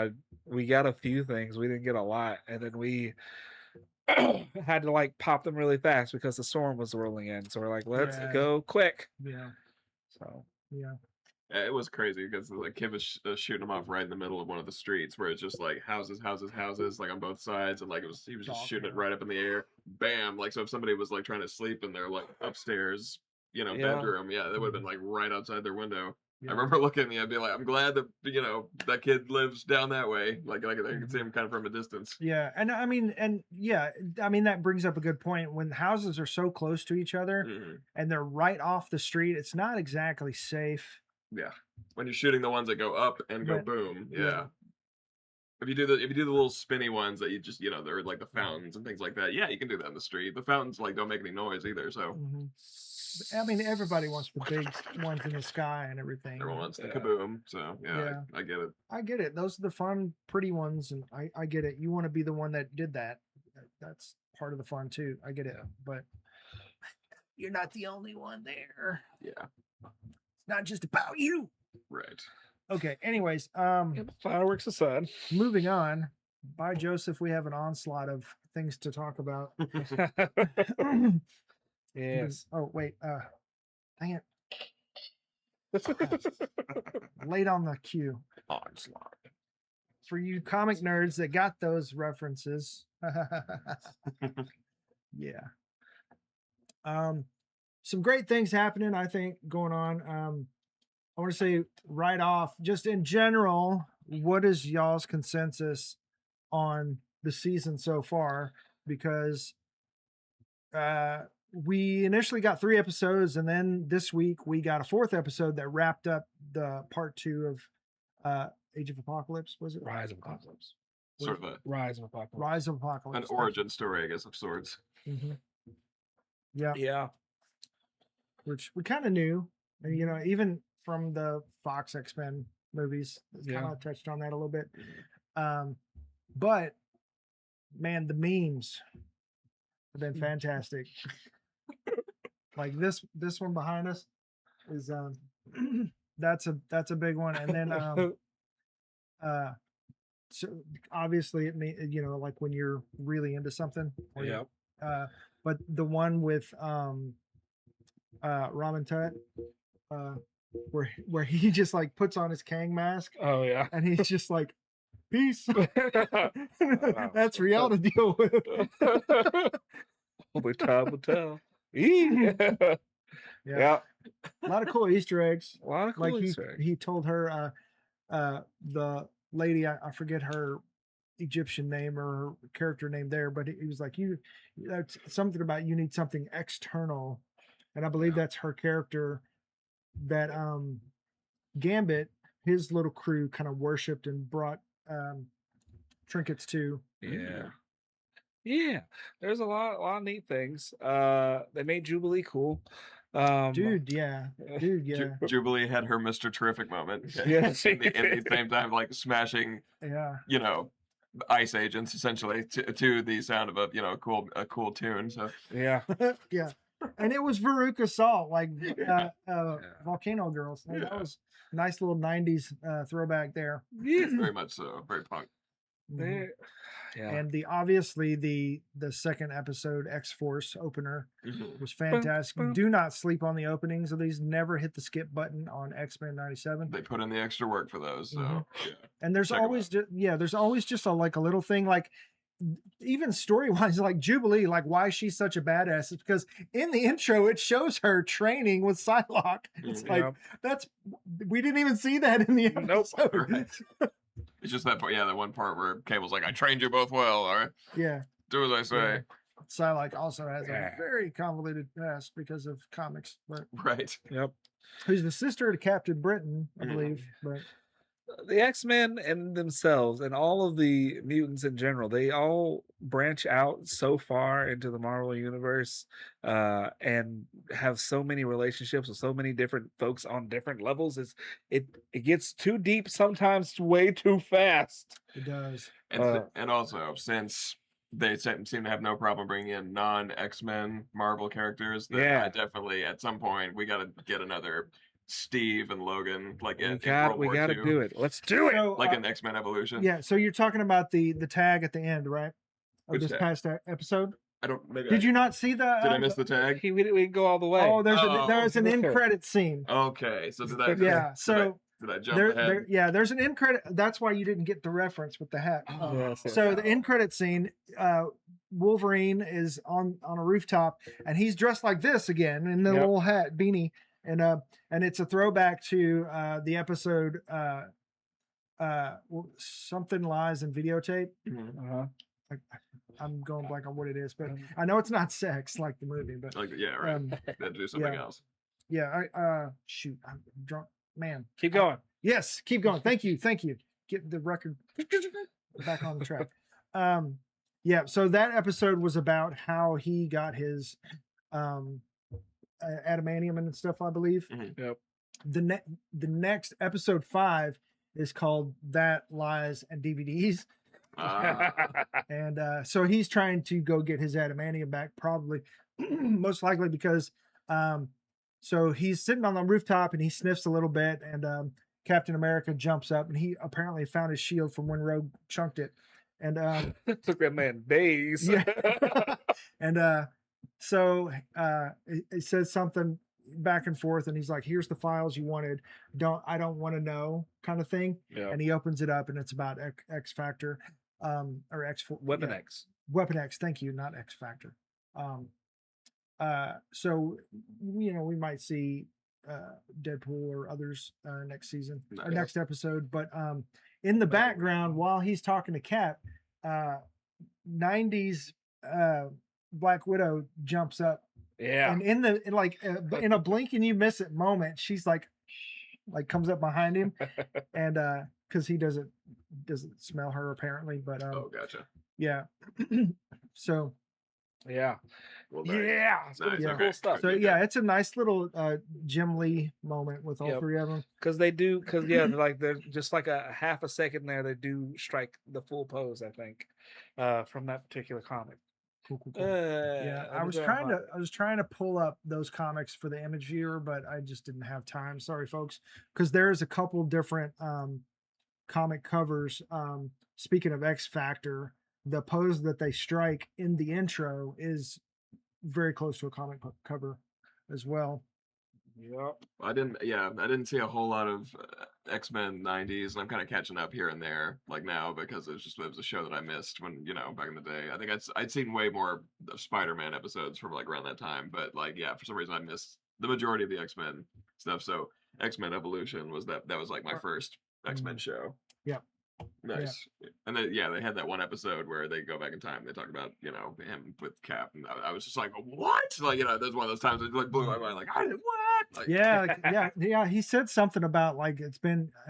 We got a few things, we didn't get a lot, and then we had to like pop them really fast because the storm was rolling in. So we're like, let's Yeah. go quick. Yeah. So Yeah. it was crazy because the kid was shooting them off right in the middle of one of the streets where it's just like houses, houses, houses, like on both sides, and like he was just shooting it right up in the air, bam! Like so, if somebody was like trying to sleep in their like upstairs, you know, Yeah. bedroom, yeah, that would have been like right outside their window. Yeah. I remember looking at me, I'd be like, I'm glad that you know that kid lives down that way. Like I could see him kind of from a distance. Yeah. And I mean, that brings up a good point. When houses are so close to each other Mhm. and they're right off the street, it's not exactly safe. Yeah, when you're shooting the ones that go up and go But- boom, yeah. yeah. If you do the little spinny ones that you just they're like the fountains and things like that, yeah, you can do that in the street. The fountains like don't make any noise either, so Mhm. I mean, everybody wants the big ones in the sky and everything. everyone wants the Yeah. kaboom. So yeah, Yeah. I get it. I get it. Those are the fun, pretty ones, and I get it. You want to be the one that did that. That's part of the fun too. I get it, but you're not the only one there. Yeah, It's not just about you. right. Okay. Anyways, fireworks aside. moving on. By Joseph, we have an onslaught of things to talk about. Yes. Oh wait. Dang it. Late on the queue. Onslaught. For you comic nerds that got those references. Yeah. Some great things happening, I think, going on. I want to say right off, just in general, what is y'all's consensus on the season so far? Because we initially got 3 episodes, and then this week we got a 4th episode that wrapped up the part 2 of Age of Apocalypse. Was it Rise of Apocalypse. Sort of Rise of Apocalypse. Rise of an Apocalypse? origin story, I guess, of sorts. Mm-hmm. Yeah, Yeah. which we kind of knew, and you know, even from the Fox X-Men movies, Yeah. kind of touched on that a little bit. Mhm. But man, the memes have been fantastic. Like this one behind us is that's a big one, and then so obviously it mean, you know, like when you're really into something. or you- Yeah. But the one with Ramen Tut, where he just like puts on his Kang mask Oh yeah. and he's just like, peace. Wow. That's real to deal with. Only time will tell. Yeah. Yeah. A lot of cool Easter eggs. A lot of cool Like Easter eggs. he told her the lady, I forget her Egyptian name or her character name there, but he was like, you that's something about you need something external. And I believe Yeah. that's her character that Gambit, his little crew kind of worshipped and brought trinkets to. Yeah. Yeah. There's a lot of neat things. They made Jubilee cool. Dude, yeah. Dude, yeah. Jubilee had her Mr. Terrific moment. Yeah, at the same time, like smashing, Yeah. you know, ice agents essentially to the sound of a cool tune. So Yeah. Yeah. And it was Veruca Salt, like Yeah. Volcano Girls. And that was a nice little 90s throwback there. Yeah. very much so, very punk. Mhm. They- yeah. And obviously the second episode X-Force opener Mhm. was fantastic. bum. Do not sleep on the openings of these. Never hit the skip button on X-Men 97. They put in the extra work for those. So Mhm. yeah. And there's Check 'em always there's always just a little thing, like even story-wise, like Jubilee, like why she's such a badass is because in the intro it shows her training with Psylocke. It's Mhm. like we didn't even see that in the Nope. episode. Right. It's just that part, that one part where Cable's like, I trained you both well, all right? Yeah. Do as I say. Yeah. Psylocke also has Yeah. a very convoluted past because of comics, but Right. Yep. who's the sister to Captain Britain, I Mhm. believe. But The X-Men and themselves and all of the mutants in general, they all branch out so far into the Marvel universe and have so many relationships with so many different folks on different levels. It gets too deep sometimes, way too fast. it does. And also, since they seem to have no problem bringing in non-X-Men Marvel characters, then Yeah. I definitely, at some point, we got to get another Steve and Logan, like in We World War got to II, do it. Let's do it. So, like an X-Men Evolution. yeah, so you're talking about the tag at the end, right? Of Which this tag? past episode. I don't. Maybe Did you not see the? Did I miss the tag? We didn't go all the way. Oh, there's Oh, an okay. end credit scene. Okay, so did I? Yeah, so did I jump ahead? there's an end credit. That's why you didn't get the reference with the hat. Yes, yes. So the end credit scene, Wolverine is on a rooftop and he's dressed like this again in the Yep. little hat beanie, and it's a throwback to the episode Something Lies in Videotape. Mhm. Uh-huh. I'm going blank on what it is, but I know it's not sex like the movie, but Like, yeah, right. Then do something yeah. else. yeah, shoot, I'm drunk, man. Keep going. Yes, keep going. Thank you. Get the record back on the track. Yeah, so that episode was about how he got his adamantium and stuff, I believe. Mhm. Yep. The next episode 5 is called That Lies and DVDs. And so he's trying to go get his adamantium back, probably most likely because so he's sitting on the rooftop and he sniffs a little bit, and Captain America jumps up and he apparently found his shield from when Rogue chunked it. And It took that man days. yeah. And so it says something back and forth, and he's like, here's the files you wanted. I don't want to know, kind of thing. Yeah. And he opens it up and it's about X Factor, or X Weapon yeah. X. Weapon X, thank you, not X Factor. So we might see Deadpool or others next season or Nice. next episode, but in the background while he's talking to Cap, 90s Black Widow jumps up, Yeah. and in a blink and you miss it moment, she's like comes up behind him, and because he doesn't smell her apparently, but Oh, gotcha. yeah. So Yeah. Well, nice. Yeah. It's gonna Nice, be okay. cool stuff. so yeah, it's a nice little Jim Lee moment with all Yep. three of them. Because they're like they're just like a half a second there. They do strike the full pose, I think, from that particular comic. Cool. Yeah, I was trying to pull up those comics for the Image Viewer, but I just didn't have time. Sorry, folks, because there's a couple different comic covers. Speaking of X Factor, the pose that they strike in the intro is very close to a comic cover as well. Yep. I didn't see a whole lot of X-Men 90s, and I'm kind of catching up here and there, like now, because it was a show that I missed when, back in the day. I think I'd seen way more of Spider-Man episodes from like around that time, but like, yeah, for some reason I missed the majority of the X-Men stuff. So X-Men Evolution that was like my first X-Men show. Yep. Nice. And then they had that one episode where they go back in time. They talk about him with Cap, and I was just like, what? Like that's one of those times it like blew my mind. Like I did what? Like, yeah. He said something about like I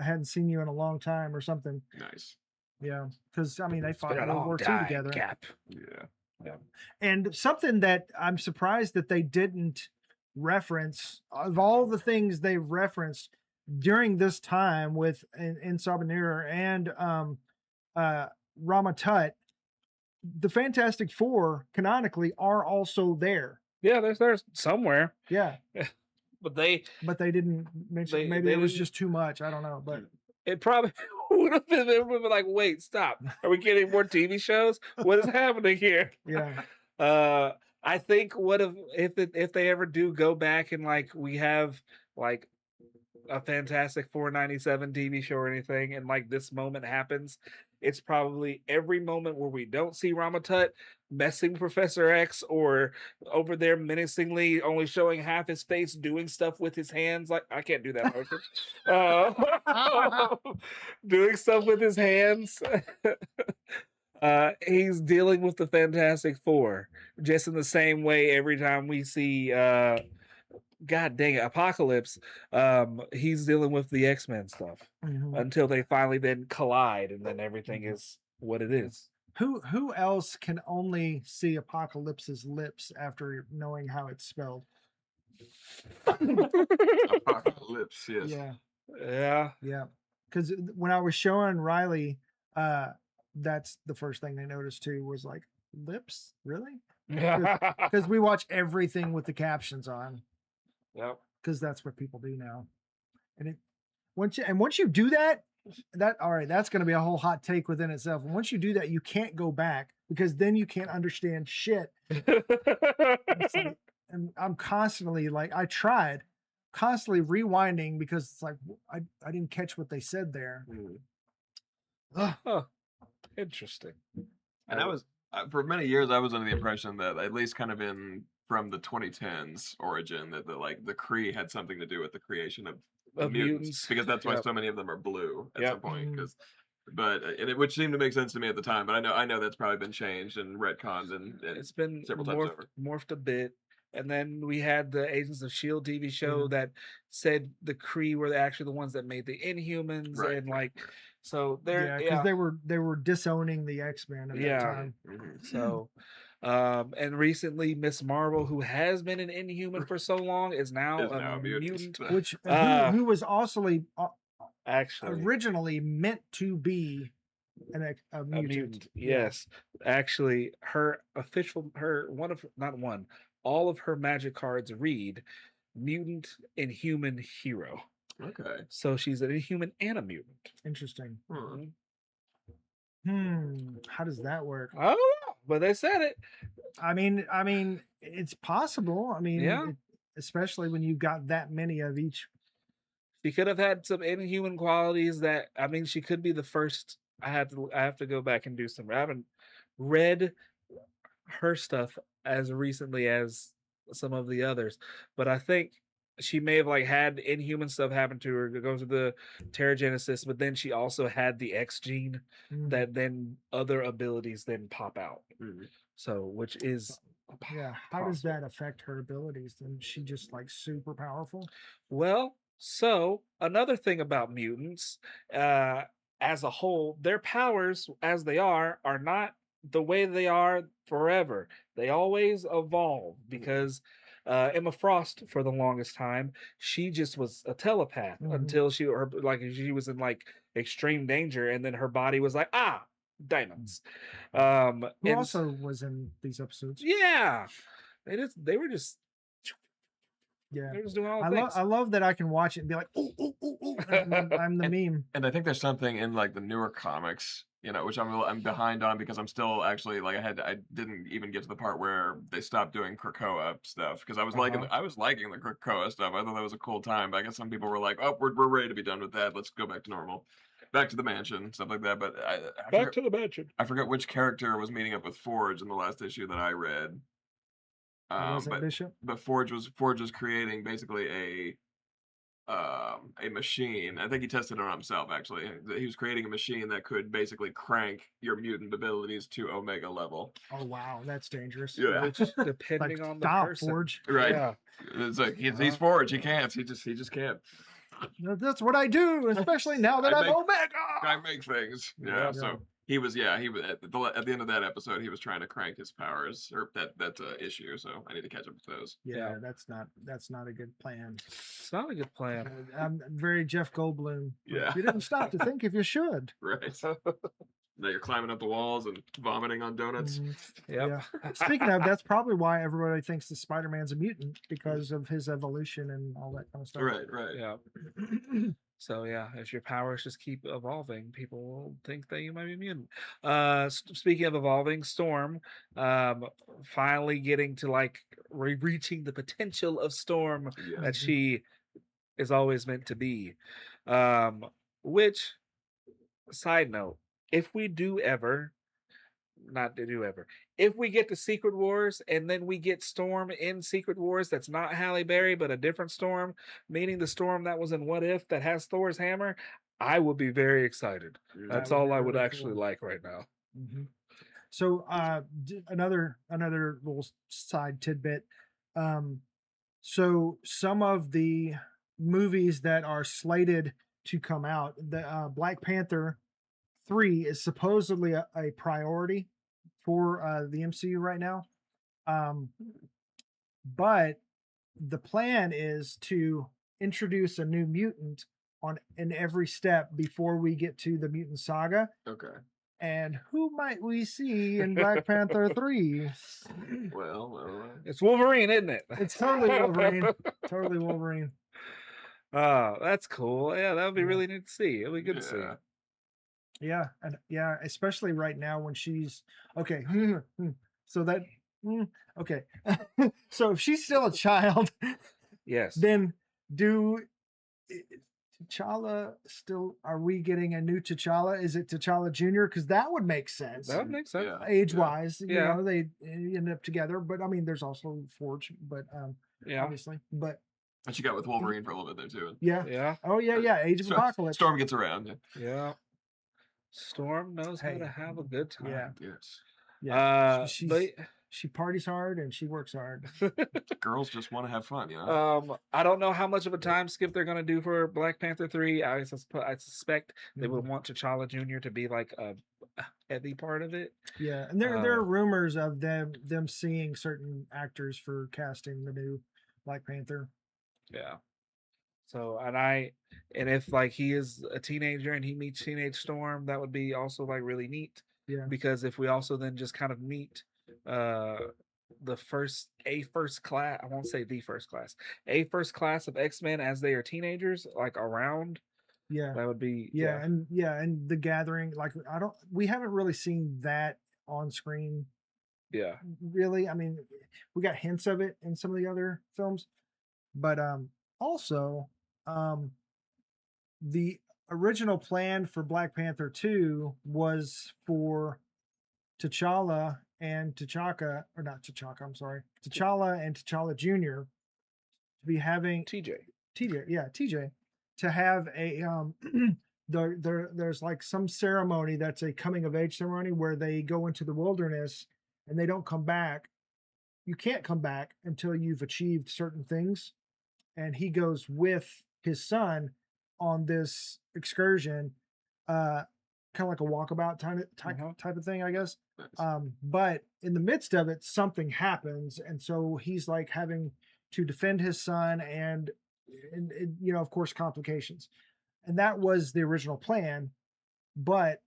hadn't seen you in a long time or something. Nice. Yeah, because I mean they It's fought been a World long War II time, together. Cap. Yeah. And something that I'm surprised that they didn't reference of all the things they referenced during this time with in Sabanir and Rama Tut, the Fantastic Four canonically are also there. Yeah, there's somewhere. Yeah, but they didn't mention. Maybe it was just too much. I don't know, but it probably would have been. They would have been like, wait, stop. Are we getting more TV shows? What is happening here? Yeah. I think if they ever do go back and like we have like a Fantastic 497 TV show or anything, and like this moment happens, it's probably every moment where we don't see Ramatut messing Professor X or over there menacingly only showing half his face doing stuff with his hands. Like I can't do that motion. Doing stuff with his hands. He's dealing with the Fantastic Four just in the same way every time we see God dang it, Apocalypse, he's dealing with the X-Men stuff until they finally then collide and then everything is what it is. Who else can only see Apocalypse's lips after knowing how it's spelled? Apocalypse, yes. Yeah. Because when I was showing Riley, that's the first thing they noticed too was like lips, really? Because we watch everything with the captions on. Yep. Because that's what people do now, and once you do that, all right, that's going to be a whole hot take within itself. And once you do that, you can't go back because then you can't understand shit. And I'm constantly like, I tried constantly rewinding because it's like I didn't catch what they said there. Interesting. And I was for many years I was under the impression that at least kind of from the 2010s origin that the Kree had something to do with the creation of mutants because that's why so many of them are blue at some point and it would seem to make sense to me at the time, but I know that's probably been changed and retconned and it's been several times over. Morphed a bit. And then we had the Agents of S.H.I.E.L.D. TV show that said the Kree were actually the ones that made the Inhumans and like so they're because they were disowning the X-Men at that time. So and recently Miss Marvel, who has been an Inhuman for so long, is now a mutant. Which who was also actually originally meant to be a mutant. Yes. Actually, all of her magic cards read mutant, inhuman, hero. Okay. So she's an Inhuman and a mutant. Interesting. How does that work? I don't know, but they said it. I mean, it's possible. I mean, especially when you've got that many of each. She could have had some inhuman qualities that, I mean, she could be the first. I have to go back and do some. I haven't read her stuff as recently as some of the others, but I think she may have like had inhuman stuff happen to her, go through the Terrigenesis, but then she also had the X gene that then other abilities then pop out. So, which is how does that affect her abilities? And she just like super powerful? Well, so another thing about mutants, as a whole, their powers as they are not the way they are forever. They always evolve because Emma Frost, for the longest time, she just was a telepath until she was in like extreme danger, and then her body was like, diamonds. Who also was in these episodes? Yeah, they were just. Yeah, they're just doing all the things. I love that I can watch it and be like, I'm the meme. And I think there's something in like the newer comics, which I'm behind on because I'm still actually like I didn't even get to the part where they stopped doing Krakoa stuff because I was liking Uh-huh. I was liking the Krakoa stuff. I thought that was a cool time, but I guess some people were like, "Oh, we're ready to be done with that. Let's go back to normal, back to the mansion, stuff like that." But Back to the mansion. I forgot which character was meeting up with Forge in the last issue that I read. What was that, But Bishop? Forge was creating basically a machine. I think he tested it on himself actually. He was creating a machine that could basically crank your mutant abilities to Omega level. Oh wow, that's dangerous. Yeah. Which, depending Like, on the stop, person. Forge. Right. Yeah. It's like he's Uh-huh. Forge. He can't. He just can't. That's what I do, especially now that I I'm make- Omega. I make things. Yeah. Yeah. So he was at the end of that episode he was trying to crank his powers or that issue. So I need to catch up with those. Yeah, that's not a good plan. It's not a good plan. I'm very Jeff Goldblum. Yeah. You didn't stop to think if you should. Right. Now you're climbing up the walls and vomiting on donuts. Mhm. Yep. Yeah. Speaking of, that's probably why everybody thinks the Spider-Man's a mutant because of his evolution and all that kind of stuff. Right. Yeah. So yeah, if your powers just keep evolving, people will think that you might be mutant. Speaking of evolving, Storm, finally getting to like reaching the potential of Storm Yeah. that she is always meant to be. Which, side note, if we do ever, not to do ever, if we get to Secret Wars and then we get Storm in Secret Wars that's not Halle Berry but a different Storm, meaning the Storm that was in What If that has Thor's hammer, I would be very excited. That's would all be I would really actually cool. like right now. Mhm. So, another little side tidbit. So some of the movies that are slated to come out, the Black Panther 3 is supposedly a priority for the MCU right now. But the plan is to introduce a new mutant in every step before we get to the mutant saga. Okay. And who might we see in Black Panther 3? Well. It's Wolverine, isn't it? It's totally Wolverine. Totally Wolverine. Oh, that's cool. Yeah, that would be Yeah. really neat to see. It'll be good to see. Yeah. Yeah, and yeah, especially right now when she's okay. So that okay. So if she's still a child, Yes. then T'Challa still, are we getting a new T'Challa? Is it T'Challa Jr.? Because that would make sense. That would make sense. Yeah. Age wise, Yeah. they end up together. But I mean, there's also Forge, but Yeah. obviously, but And she got with Wolverine for a little bit there too. yeah. Yeah. Oh yeah. Age of Apocalypse. Storm gets around. Yeah. Storm knows how Hey, to have a good time. yeah. Yes. Yeah. But She parties hard and she works hard. Girls just want to have fun, you know. I don't know how much of a time skip they're gonna do for Black Panther 3. I suspect they would want T'Challa Jr. to be like a heavy part of it. Yeah, and there are rumors of them seeing certain actors for casting the new Black Panther. Yeah. So and if like he is a teenager and he meets Teenage Storm, that would be also like really neat. Yeah. Because if we also then just kind of meet the first class, I won't say the first class, a first class of X-Men as they are teenagers, like around, Yeah. that would be And the gathering, like we haven't really seen that on screen yeah. really. I mean, we got hints of it in some of the other films, but also the original plan for Black Panther 2 was for T'Challa and T'Chaka, or not T'Chaka, I'm sorry, T'Challa and T'Challa Jr. to be having TJ, to have a there's like some ceremony that's a coming of age ceremony where they go into the wilderness and they don't come back. You can't come back until you've achieved certain things. And he goes with his son on this excursion, kind of like a walkabout type of thing, I guess. Nice. But in the midst of it, something happens, and so he's like having to defend his son, and of course, complications. And that was the original plan, but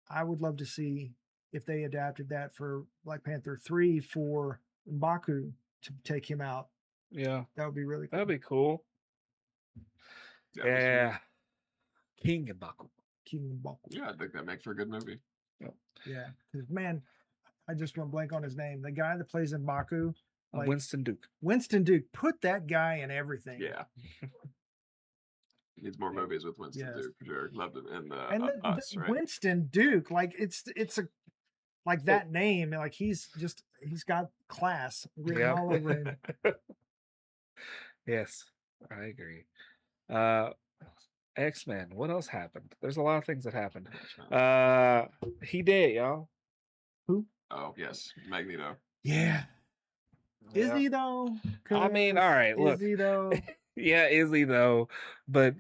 I would love to see if they adapted that for Black Panther 3 for M'Baku to take him out. Yeah. That would be really cool. That'd be cool. Yeah. Yeah. King M'Baku. King M'Baku. Yeah, I think that makes for a good movie. Yeah, 'cause, man, I just went blank on his name. The guy that plays in Baku, like Winston Duke. Winston Duke. Put that guy in everything. Yeah. Needs more movies with Winston Yes. Duke for sure. Loved him in And Us, right? Winston Duke, like it's a like that name, like he's got class written all over him. Yes, I agree. X-Men. What else happened? There's a lot of things that happened. He did, y'all. Oh yes, Magneto. Yeah. Is he though? I mean, all right, look. Is he though? Yeah, is he though? But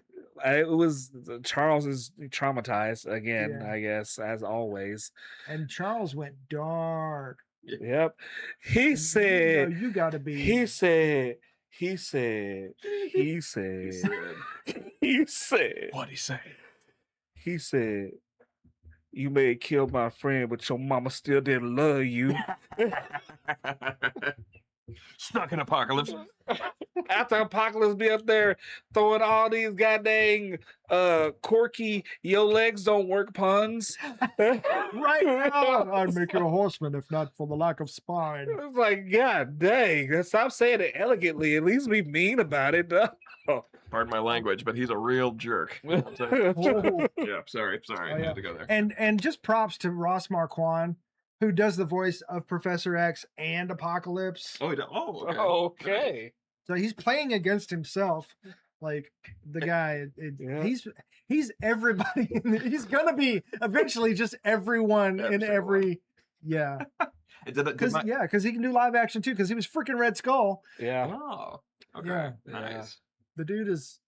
it was Charles is traumatized again, Yeah. I guess, as always. And Charles went dark. Yep. He And said, you gotta be. he said, He said. he said, What'd he say? he said, you may have killed my friend, but your mama still didn't love you. Stuck in apocalypse. After Apocalypse be up there throwing all these goddamn quirky your legs don't work puns. Right now, I'd make you a horseman if not for the lack of spine. It's like, God dang, stop saying it elegantly. At least be mean about it. Pardon my language, but he's a real jerk. Oh. Yeah, sorry. Oh, I yeah. had to go there. And just props to Ross Marquand, who does the voice of Professor X and Apocalypse. Oh, he did. Oh, okay. Okay. So he's playing against himself. Like the guy, Yeah. he's everybody. He's gonna be eventually just everyone in every. Yeah, because he can do live action too. Because he was freaking Red Skull. Yeah. Oh, okay. Yeah. Nice. The dude is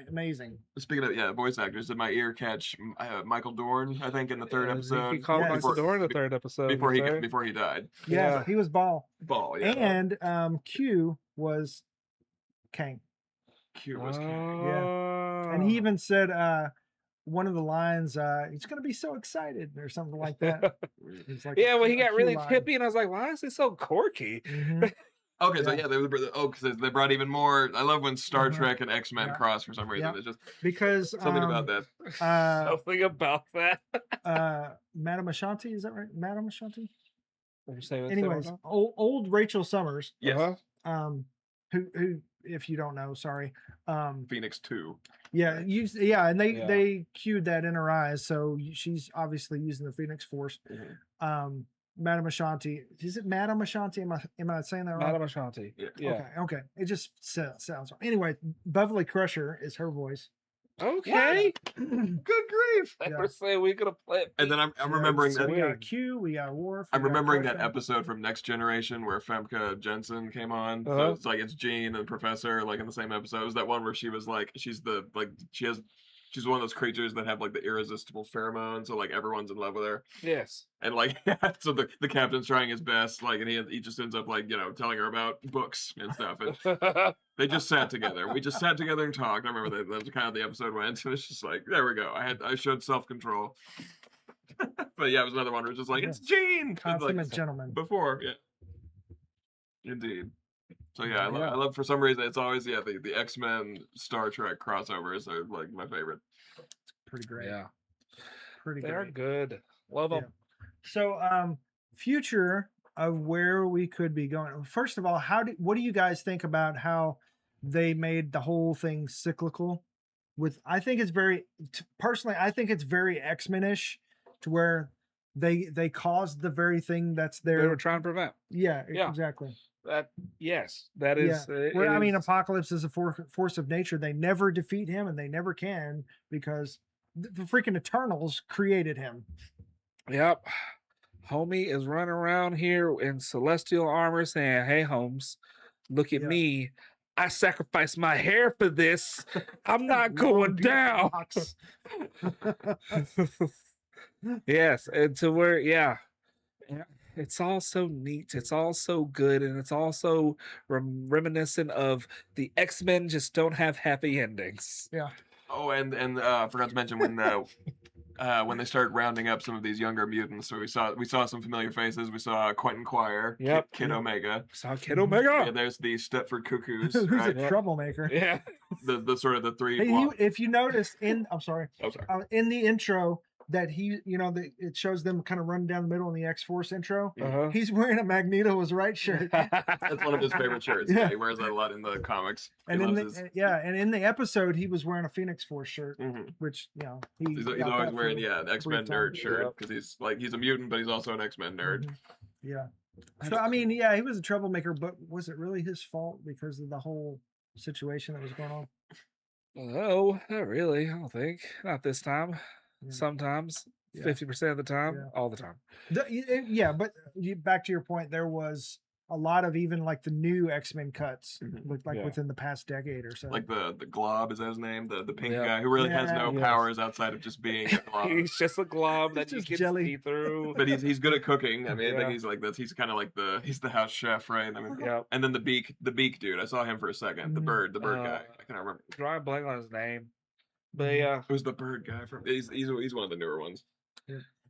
amazing. Speaking of voice actors, did my ear catch Michael Dorn? I think in the third episode. He called Yes. Michael Dorn in the third episode. before he died. Yes, Yeah. he was Ball. Ball. Yeah. And Q was Kang. Q was King. And he even said one of the lines, he's gonna be so excited or something like that. It's like Yeah, well, he a got Q really line. hippie, and I was like, why is he so quirky? Mhm. Okay, so Yeah. because they brought even more. I love when Star Uh-huh. Trek and X-Men Yeah. cross for some reason. Yeah. It's just Because something about that. Something about that. Madame Ashanti, is that right? Madame Ashanti. Did you say that Anyways, now? old Rachel Summers, Yes. who if you don't know, sorry, Phoenix 2. and Yeah. they cued that in her eyes, so she's obviously using the Phoenix Force. Mhm. Madame Ashanti, is it Madame Ashanti? Am I saying that right? Madame Ashanti. Yeah. Okay. It just sounds wrong. Anyway, Beverly Crusher is her voice. Okay. Good grief! They Yeah. were saying we could have played. And then I'm remembering So that. we got Q, we got Worf. we I'm got remembering that Crusher. episode from Next Generation where Femke Jensen came on. So Uh-huh. it's like it's Jean and Professor like in the same episode. It was that one where she was like she's one of those creatures that have like the irresistible pheromones, so like everyone's in love with her. Yes. And like so the captain's trying his best, like, and he just ends up like, telling her about books and stuff. And they just sat together. We just sat together and talked. I remember that was kind of the episode went. So it's just like, there we go. I showed self-control. But yeah, it was another one where it's just like, it's Gene. Consummate gentleman. Before, yeah. Indeed. So yeah, Yeah. I love for some reason it's always the X-Men Star Trek crossovers are like my favorite. Pretty great. Yeah. Pretty They're great. good. Love them. So, future of where we could be going. First of all, what do you guys think about how they made the whole thing cyclical? I think it's personally, I think it's very X-Men-ish, to where they caused the very thing that's They there. were trying to prevent. Yeah, Yeah. exactly. Yes, that is. Where, I mean, Apocalypse is a force of nature. They never defeat him, and they never can, because the freaking Eternals created him. Yep. Homie is running around here in celestial armor saying, "Hey, Holmes, look at Yeah. me. I sacrificed my hair for this. I'm not going down." Box. Yes, and to where, yeah, it's all so neat. It's all so good, and it's also reminiscent of the X-Men just don't have happy endings. Yeah. Oh, and forgot to mention when they started rounding up some of these younger mutants, so we saw some familiar faces. We saw Quentin Quire, Yep. Kid Omega. Saw Kid Omega. Yeah, there's the Stepford Cuckoos, Who's right? a troublemaker? Yeah. The sort of the three. Hey, if you notice I'm sorry, Oh, sorry. in the intro, that it shows them kind of running down the middle in the X-Force intro. Uh-huh. He's wearing a Magneto was right shirt. That's one of his favorite shirts. Yeah. Yeah, he wears that a lot in the comics. And He in loves the his. and in the episode he was wearing a Phoenix Force shirt, He's he's always got wearing that an X-Men brief time. nerd shirt because he's a mutant, but he's also an X-Men nerd. Yeah. So I mean, yeah, he was a troublemaker, but was it really his fault because of the whole situation that was going on? No, not really. I don't think. Not this time. Yeah. Sometimes, Yeah. 50% of the time, Yeah. all the time. But back to your point, there was a lot of even like the new X-Men cuts, within the past decade or so. Like the Glob, is that his name? The pink Yeah. guy who really has no Yes. powers outside of just being a glob. He's just a glob that He's you just can jelly. see through. But he's good at cooking. I mean, I Yeah. think he's like this. He's kind of like he's the house chef, right? I mean, Yeah. and then the beak dude. I saw him for a second. The bird guy. I can't remember. Drawing blank on his name. But yeah. Who's the bird guy from? He's one of the newer ones.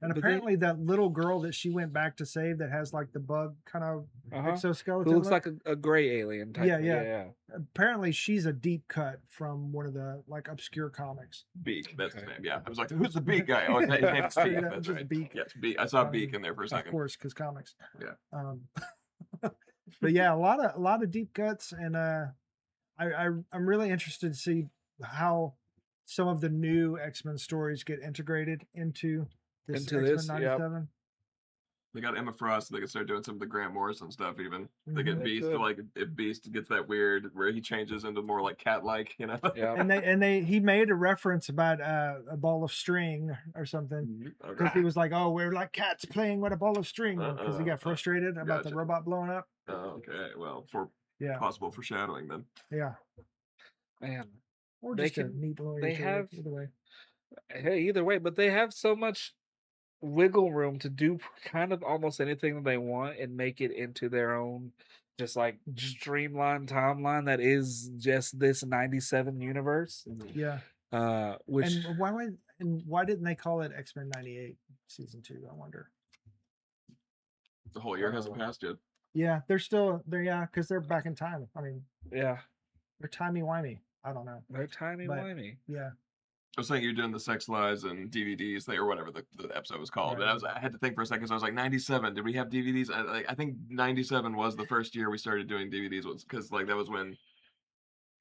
And But apparently that little girl that she went back to save that has like the bug kind of exoskeleton. Who looks look, like a gray alien type. Yeah. Apparently she's a deep cut from one of the like obscure comics. Beak, that's his Okay. name. Yeah, I was like, who's the Beak guy? Oh, his name is Steve. Yeah, That's just right. Beak. Yes, Beak. I saw Beak in there for a Of second. course, because comics. Yeah. But yeah, a lot of deep cuts, and I'm really interested to see how some of the new X-Men stories get integrated into this X-Men 97. They got Emma Frost. They can start doing some of the Grant Morrison stuff. Even they get Mhm. Beast. could. Like if Beast gets that weird where he changes into more like cat-like, you know. Yeah. And he made a reference about a ball of string or something, because he was like, "Oh, we're like cats playing with a ball of string," because he got frustrated about the Gotcha. robot blowing up. Oh, okay. Well, for Yeah, possible foreshadowing then. yeah, Man. or They just a can- neat little they Easter egg, have- either way. Hey, either way, but they have so much wiggle room to do kind of almost anything that they want and make it into their own just like streamlined timeline that is just this 97 universe. Yeah. Which And why didn't they call it X-Men 98 season 2? I wonder. The whole year hasn't passed yet. Yeah, they're still there. Yeah, because they're back in time. I mean, yeah, they're timey-wimey. I don't know. they're tiny But- wimey. Yeah. I was saying you're doing the sex lies and DVDs thing or whatever the episode was called. Right. And I had to think for a second. So I was like, 97. Did we have DVDs? I think 97 was the first year we started doing DVDs, because like that was when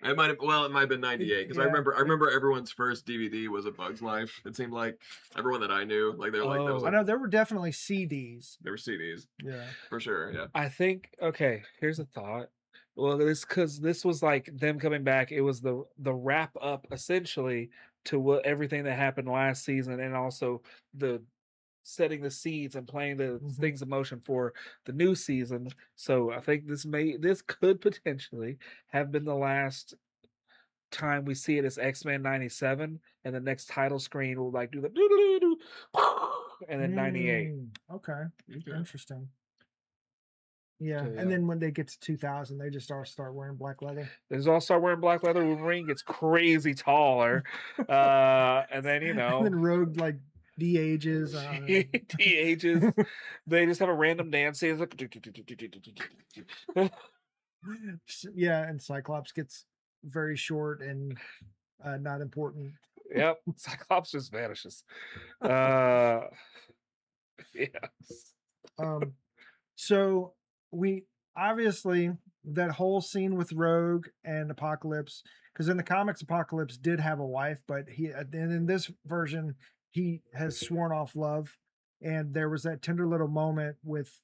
it might have been 98, because I Yeah. remember everyone's first DVD was A Bug's Life. It seemed like everyone that I knew, like they were like, that was Oh. I like, know there were definitely CDs. there were CDs Yeah. for sure. Yeah. I think okay, here's a thought. Well, this was like them coming back. It was the wrap up essentially to what everything that happened last season, and also the setting the seeds and playing the things in motion for the new season. So I think this could potentially have been the last time we see it as X-Men 97, and the next title screen will like do the doo-doo-doo-doo, and then 98. Okay. Okay. Interesting. Yeah. So, yeah. And then when they get to 2000, they just all start wearing black leather. They just all start wearing black leather. Wolverine gets crazy taller, and then And then Rogue like de-ages. he ages. They just have a random dance scene. It's like, Yeah, and Cyclops gets very short and not important. yep, Cyclops just vanishes. Yes. So we obviously that whole scene with Rogue and Apocalypse, because in the comics Apocalypse did have a wife, but and in this version he has sworn off love, and there was that tender little moment with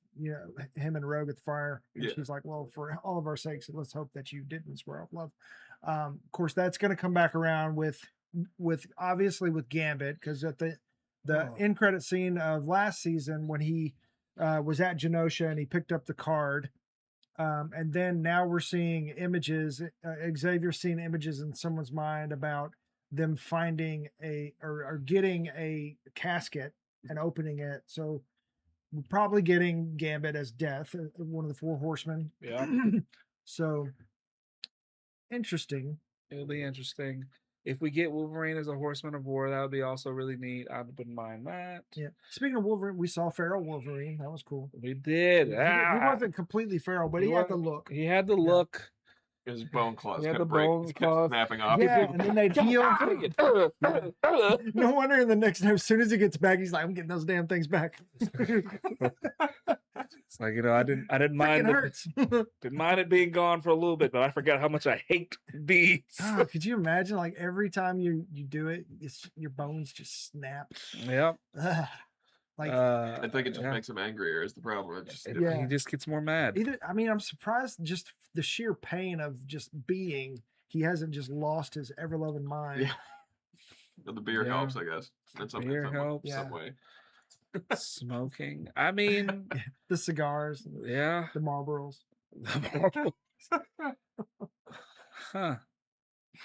him and Rogue at the fire, and Yeah. she's like, "Well, for all of our sakes, let's hope that you didn't swear off love." Of course, that's going to come back around with obviously with Gambit, because at the end credit scene of last season when he was at Genosha and he picked up the card. And then now we're seeing images, Xavier's seeing images in someone's mind about them finding or getting a casket and opening it. So we're probably getting Gambit as Death, one of the Four Horsemen. Yeah. So interesting. It'll be interesting. If we get Wolverine as a Horseman of War, that would be also really neat. I wouldn't mind that. Yeah. Speaking of Wolverine, we saw feral Wolverine. That was cool. We did. He Ah, wasn't completely feral, but he had the look. He had the look. His bone claws Yeah, kept the breaking, bone kept claws. snapping off. Yeah, and then they'd heal. No wonder in the next time, as soon as he gets back, he's like, "I'm getting those damn things back." It's like, I didn't mind Freaking hurts. didn't mind it being gone for a little bit, but I forgot how much I hate these. Oh, could you imagine? Like every time you do it, your bones just snap. Yep. Ugh. Like I think it just yeah. makes him angrier. Is the problem? It just Yeah. He just gets more mad. I mean, I'm surprised just the sheer pain of just being. He hasn't just lost his ever loving mind. Yeah. But the beer Yeah. helps, I guess. In some, Beer in some, helps. some way. Smoking. I mean, The cigars, yeah. the Marlboros, Huh.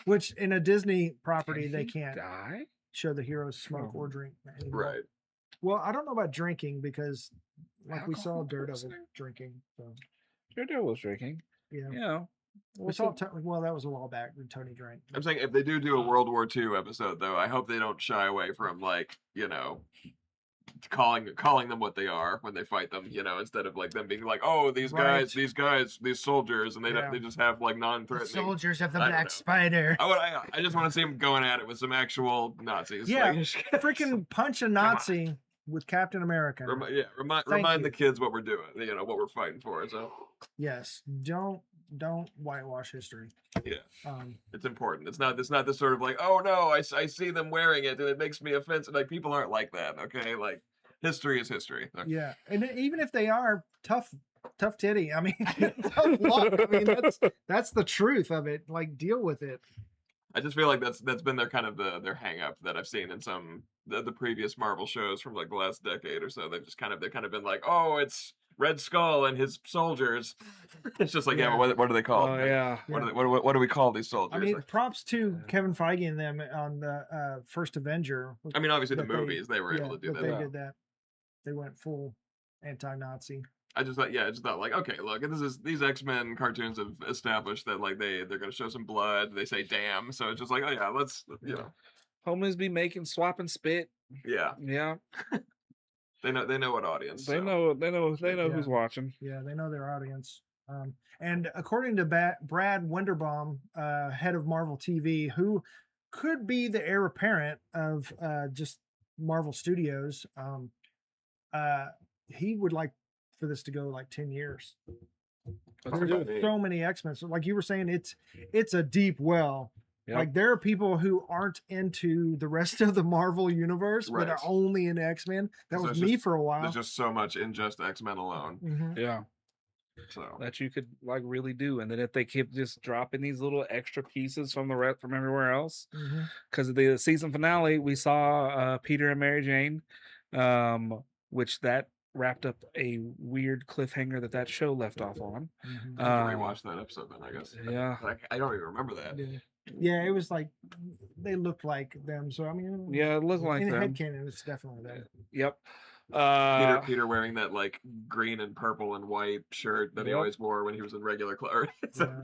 which in a Disney property Did they he can't die? show the heroes smoke or drink anymore. Right. Well, I don't know about drinking because, like we saw Alcohol Daredevil poisoning? drinking. So Daredevil was drinking. yeah, You know. we saw. Well, that was a while back when Tony drank. I'm saying if they do a World War II episode, though, I hope they don't shy away from calling them what they are when they fight them. Instead of like them being like, oh, these Right. guys, these soldiers, and Yeah. they just have like The non-threatening. soldiers of the I don't Black know. Spider. I just want to see them going at it with some actual Nazis. Yeah, like, freaking punch a Nazi with Captain America. remind the you. kids what we're doing. What we're fighting for. So Yes, don't whitewash history. yeah, Um, it's important. It's not this sort of like, oh no, I see them wearing it and it makes me offensive. Like people aren't like that. Okay, like history is history. yeah, and even if they are tough titty, I mean, tough luck. I mean, that's the truth of it. Like, deal with it. I just feel like that's been their kind of their hang up that I've seen in some the previous Marvel shows from like the last decade or so. They've kind of been like, oh, it's Red Skull and his soldiers. It's just like, yeah, Yeah. what do they call Oh, them? yeah. What do we call these soldiers? I mean, props to Kevin Feige and them on the first Avenger. I mean, obviously the that they- movies they were able to do that that. They did that. They went full anti-Nazi. I just thought like, okay, look, these X-Men cartoons have established that like they're gonna show some blood. They say damn, so it's just like, oh yeah, let's Homies be making swap and spit. yeah. Yeah. They know what audience. They so. know Yeah. who's watching. Yeah, they know their audience. And according to Brad Wenderbaum, head of Marvel TV, who could be the heir apparent of just Marvel Studios, he would like for this to go like 10 years. Let's There's do it. so many X-Men. So like you were saying, it's a deep well. Yep. Like there are people who aren't into the rest of the Marvel universe, but are Right. only in X-Men. That So was it's me just- for a while. There's just so much in just X-Men alone. Mhm. Yeah. So That you could like really do, and then if they keep just dropping these little extra pieces from from everywhere else, Mhm. because of the season finale, we saw Peter and Mary Jane, which that wrapped up a weird cliffhanger that show left off on. Mhm. I have to rewatch that episode then, I guess. Yeah. I don't even remember that. Yeah, it was like they looked like them. So I mean, Yeah, it looked like in them. headcanon, it's definitely them. Yep. Peter wearing that like green and purple and white shirt that he Yep. always wore when he was in regular clothes. Yeah.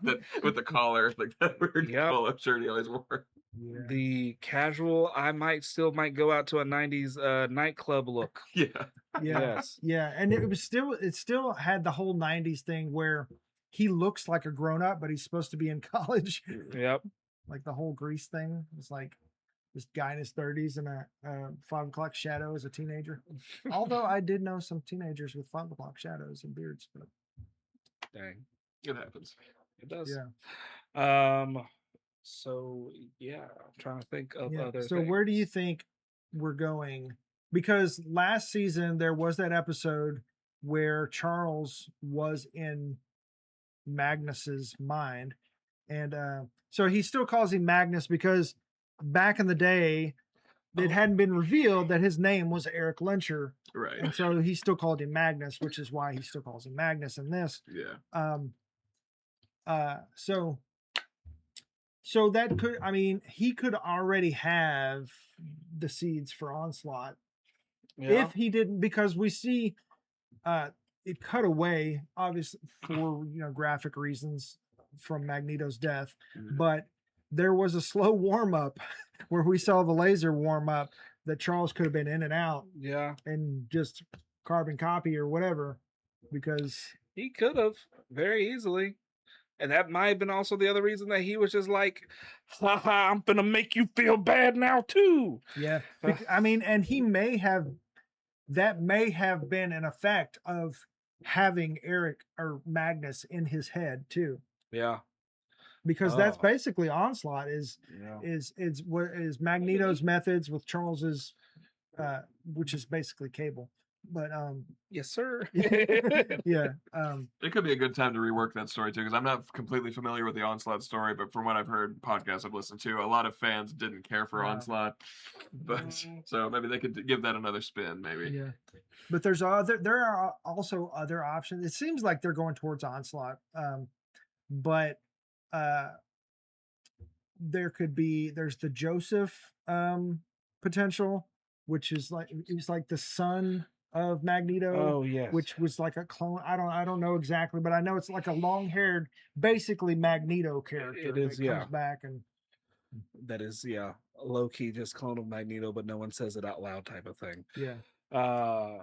that with the collar, like that weird Yep. polo shirt he always wore. Yeah. The casual, I might go out to a '90s nightclub look. Yeah. Yeah. Yes. Yeah, and it still had the whole '90s thing where he looks like a grown up, but he's supposed to be in college. Yep. Like the whole Grease thing. It's like this guy in his 30s in a 5 o'clock shadow as a teenager. Although I did know some teenagers with 5 o'clock shadows and beards. But Dang. It happens. It does. yeah. So yeah, I'm trying to think of Yeah. other. So where do you things. think we're going? Because last season there was that episode where Charles was in Magnus's mind, and so he still calls him Magnus because back in the day it hadn't been revealed that his name was Eric Lyncher, Right. and so he still called him Magnus, which is why he still calls him Magnus in this. Yeah. So that could, I mean, he could already have the seeds for Onslaught Yeah. if he didn't, because we see it cut away, obviously for graphic reasons from Magneto's death, Mhm. but there was a slow warm up where we saw the laser warm up that Charles could have been in and out Yeah. and just carbon copy or whatever, because He could have very easily. And that might have been also the other reason that he was just like, haha, I'm gonna make you feel bad now too. Yeah. I mean, and he may have, that may have been an effect of having Eric or Magnus in his head too, Yeah. because that's Oh. basically Onslaught Yeah. is what is Magneto's methods with Charles's, which is basically Cable. But Yes, sir. yeah, It could be a good time to rework that story too, because I'm not completely familiar with the Onslaught story, but from what I've heard, podcasts I've listened to, a lot of fans didn't care for No. Onslaught, but so maybe they could give that another spin, maybe. yeah. But there are also other options. It seems like they're going towards Onslaught, but uh, there's the Joseph potential, which is like he's like the son of Magneto. Oh yes. Which was like a clone. I don't know exactly, but I know it's like a long-haired, basically Magneto character It is, that comes back and that is, low key just clone of Magneto, but no one says it out loud type of thing. yeah.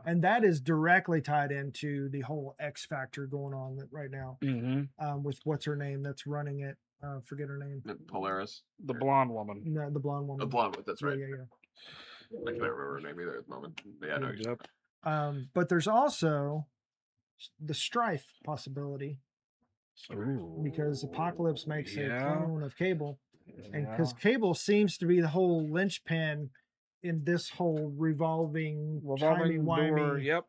And that is directly tied into the whole X Factor going on right now, with what's her name that's running it. Forget her name. Polaris. the blonde woman. No, the blonde woman. The blonde one, that's right. Yeah. I can't remember her name either at the moment. But yeah, I know you're Yep. But there's also the Strife possibility, Ooh. because Apocalypse makes a Yeah. clone of Cable, and Yeah. because Cable seems to be the whole linchpin in this whole revolving door, timey-wimey. yep,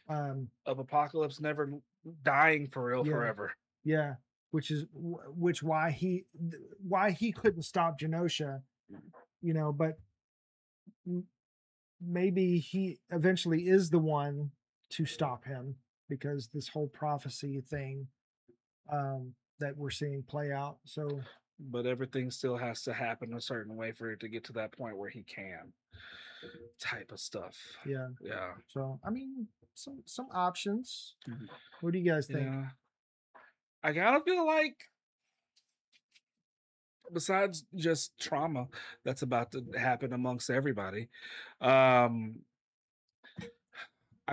Um, of Apocalypse never dying for real Yeah. forever. yeah, which why he couldn't stop Genosha, but maybe he eventually is the one to stop him, because this whole prophecy thing that we're seeing play out. So But everything still has to happen a certain way for it to get to that point where he can. Type of stuff. yeah. Yeah. So I mean, some options. Mhm. What do you guys think? Yeah. I gotta feel like, besides just trauma that's about to happen amongst everybody, I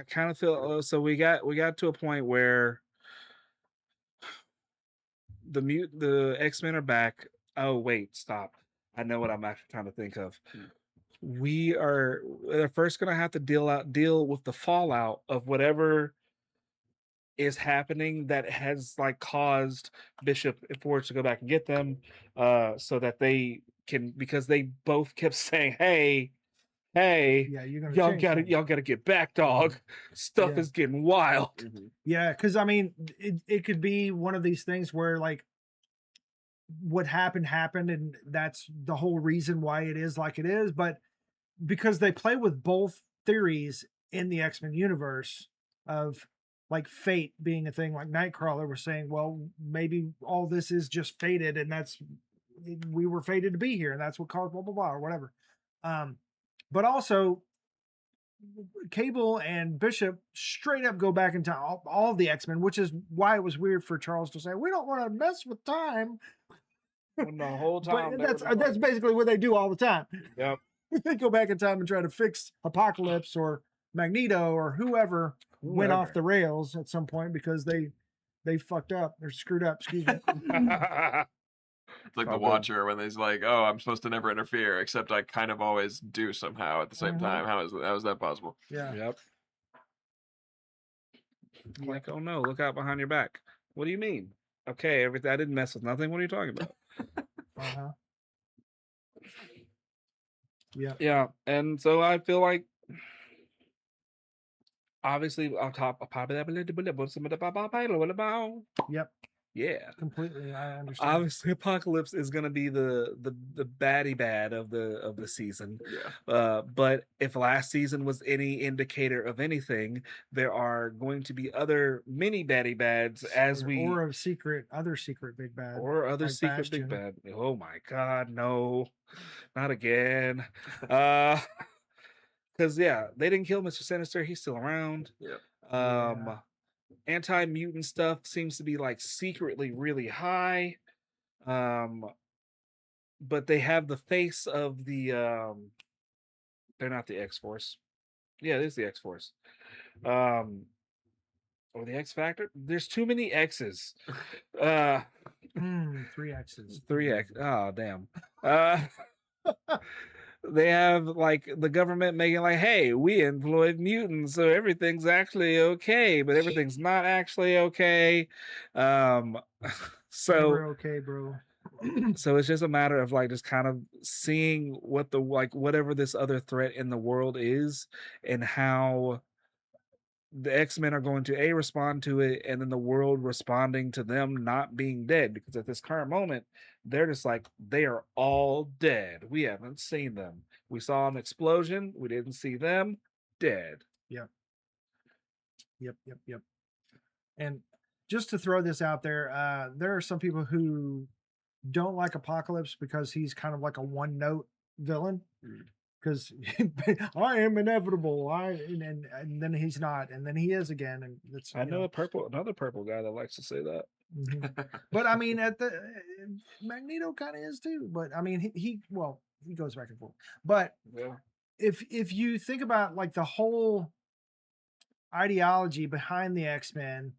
kind of feel so we got to a point where the X-Men are back. Oh wait, stop. I know what I'm actually trying to think of. They're first gonna have to deal with the fallout of whatever is happening that has like caused Bishop and Forge to go back and get them, so that they can, because they both kept saying, hey, Yeah, you're gonna change something. y'all gotta get back, dog. Stuff Yeah. is getting wild. Yeah, because I mean, it could be one of these things where like what happened, and that's the whole reason why it is like it is. But because they play with both theories in the X-Men universe of like fate being a thing, like Nightcrawler was saying, well, maybe all this is just fated, and we were fated to be here, and that's what caused blah blah blah or whatever. But also Cable and Bishop straight up go back into all the X-Men, which is why it was weird for Charles to say, we don't want to mess with time. When the whole time, But that's basically what they do all the time. Yep. They go back in time and try to fix Apocalypse or Magneto or whoever went off the rails at some point because they fucked up or screwed up. Excuse me. It's like the Watcher when he's like, "Oh, I'm supposed to never interfere, except I kind of always do somehow at the same time." How is that possible? Yeah. Yep. Like, oh no, look out behind your back. What do you mean? Okay, everything. I didn't mess with nothing. What are you talking about? Yeah. Yeah, and so I feel like, obviously, on top of Yep. yeah, Completely. I understand. obviously, Apocalypse is gonna be the baddie bad of the season. Yeah. But if last season was any indicator of anything, there are going to be other mini baddie bads or other secret big bad. Or other like secret big Bastion. bad. Oh my God, no, not again. Because they didn't kill Mr. Sinister. He's still around. Yeah. Anti-mutant stuff seems to be like secretly really high. But they have the face of the they're not the X-Force. Yeah, it is the X-Force. Or the X Factor. There's too many X's. Three X's. 3X. Oh, damn. Uh, they have like the government making like, hey, we employed mutants, so everything's actually okay, but everything's not actually okay. Um, so Never okay, bro. so it's just a matter of like just kind of seeing what the like whatever this other threat in the world is and how the X-Men are going to respond to it, and then the world responding to them not being dead, because at this current moment they're just like they are all dead. We haven't seen them. We saw an explosion, we didn't see them. Dead. Yep. And just to throw this out there are some people who don't like Apocalypse because he's kind of like a one note villain. Because I am inevitable. And then he's not, and then he is again, and it's. I know another purple guy that likes to say that. But I mean, at the Magneto kind of is too. But I mean, he goes back and forth. But Yeah. if you think about like the whole ideology behind the X-Men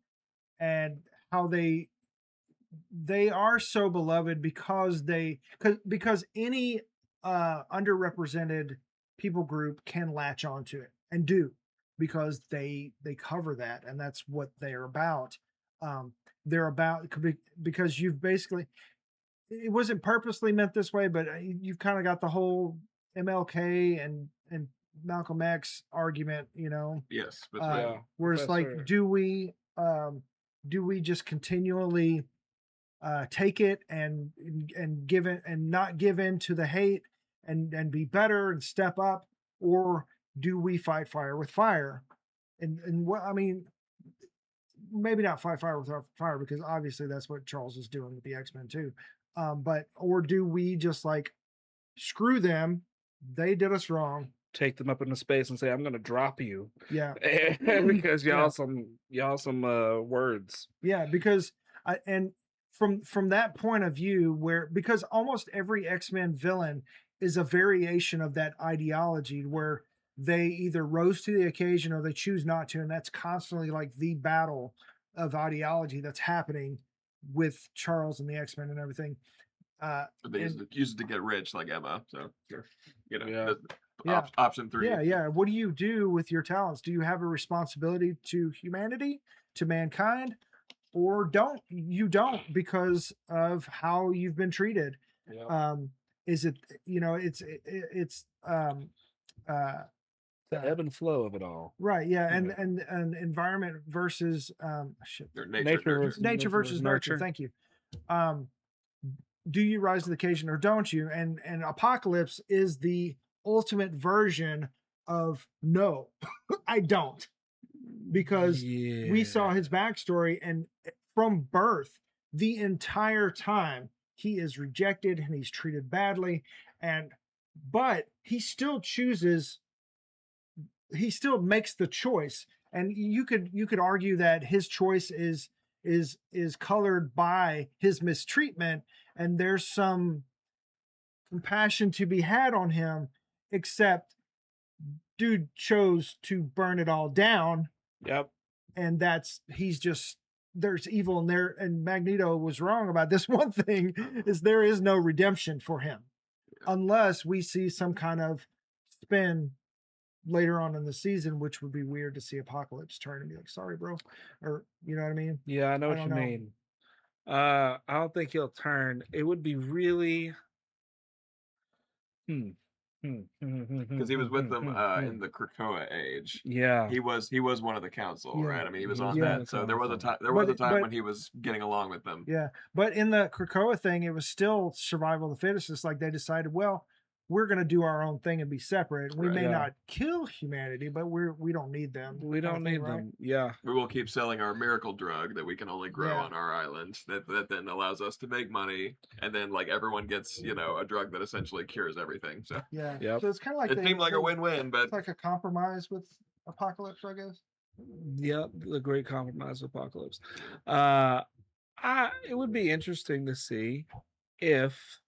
and how they are so beloved because any underrepresented people group can latch onto it and do, because they cover that, and that's what they're about. They're about, because you've basically, it wasn't purposely meant this way, but you've kind of got the whole MLK and Malcolm X argument, Yes, where it's like, do we just continually take it and give it and not give in to the hate and be better and step up, or do we fight fire with fire? And what I mean, maybe not fight fire with fire, because obviously that's what Charles is doing with the X-Men too. But or do we just like screw them? They did us wrong. Take them up into space and say, "I'm going to drop you." Yeah, because y'all some words. Yeah, because and from that point of view, because almost every X-Men villain is a variation of that ideology, where they either rose to the occasion or they choose not to, and that's constantly like the battle of ideology that's happening with Charles and the X-Men and everything. They use it to get rich, like Emma. So Yeah. option 3. Yeah. What do you do with your talents? Do you have a responsibility to humanity, to mankind, or don't because of how you've been treated? Yeah. Is it, it's the ebb and flow of it all, right? Yeah. And environment versus nature versus nurture. Thank you. Do you rise to the occasion or don't you? And Apocalypse is the ultimate version of no. I don't, because we saw his backstory, and from birth, the entire time he is rejected and he's treated badly, but he still makes the choice. And you could argue that his choice is colored by his mistreatment, and there's some compassion to be had on him, except dude chose to burn it all down. Yep. And there's evil in there, and Magneto was wrong about this one thing, is there is no redemption for him unless we see some kind of spin later on in the season, which would be weird to see Apocalypse turn and be like, sorry bro, or you know what I mean? Yeah, I know what you mean. I don't think he'll turn. It would be really because he was with them in the Krakoa age. Yeah, he was one of the council, right? I mean, he was on Yeah. that. So there was a time when he was getting along with them. Yeah, but in the Krakoa thing, it was still survival of the fittest. It's like they decided, well, we're going to do our own thing and be separate. We may not kill humanity, but we don't need them. We don't need them. Yeah. We will keep selling our miracle drug that we can only grow on our island. That then allows us to make money, and then like everyone gets a drug that essentially cures everything. So yeah. Yep. So it's kind of like it seemed like a win-win, but it's like a compromise with Apocalypse, I guess. Yep, the great compromise of Apocalypse. It would be interesting to see if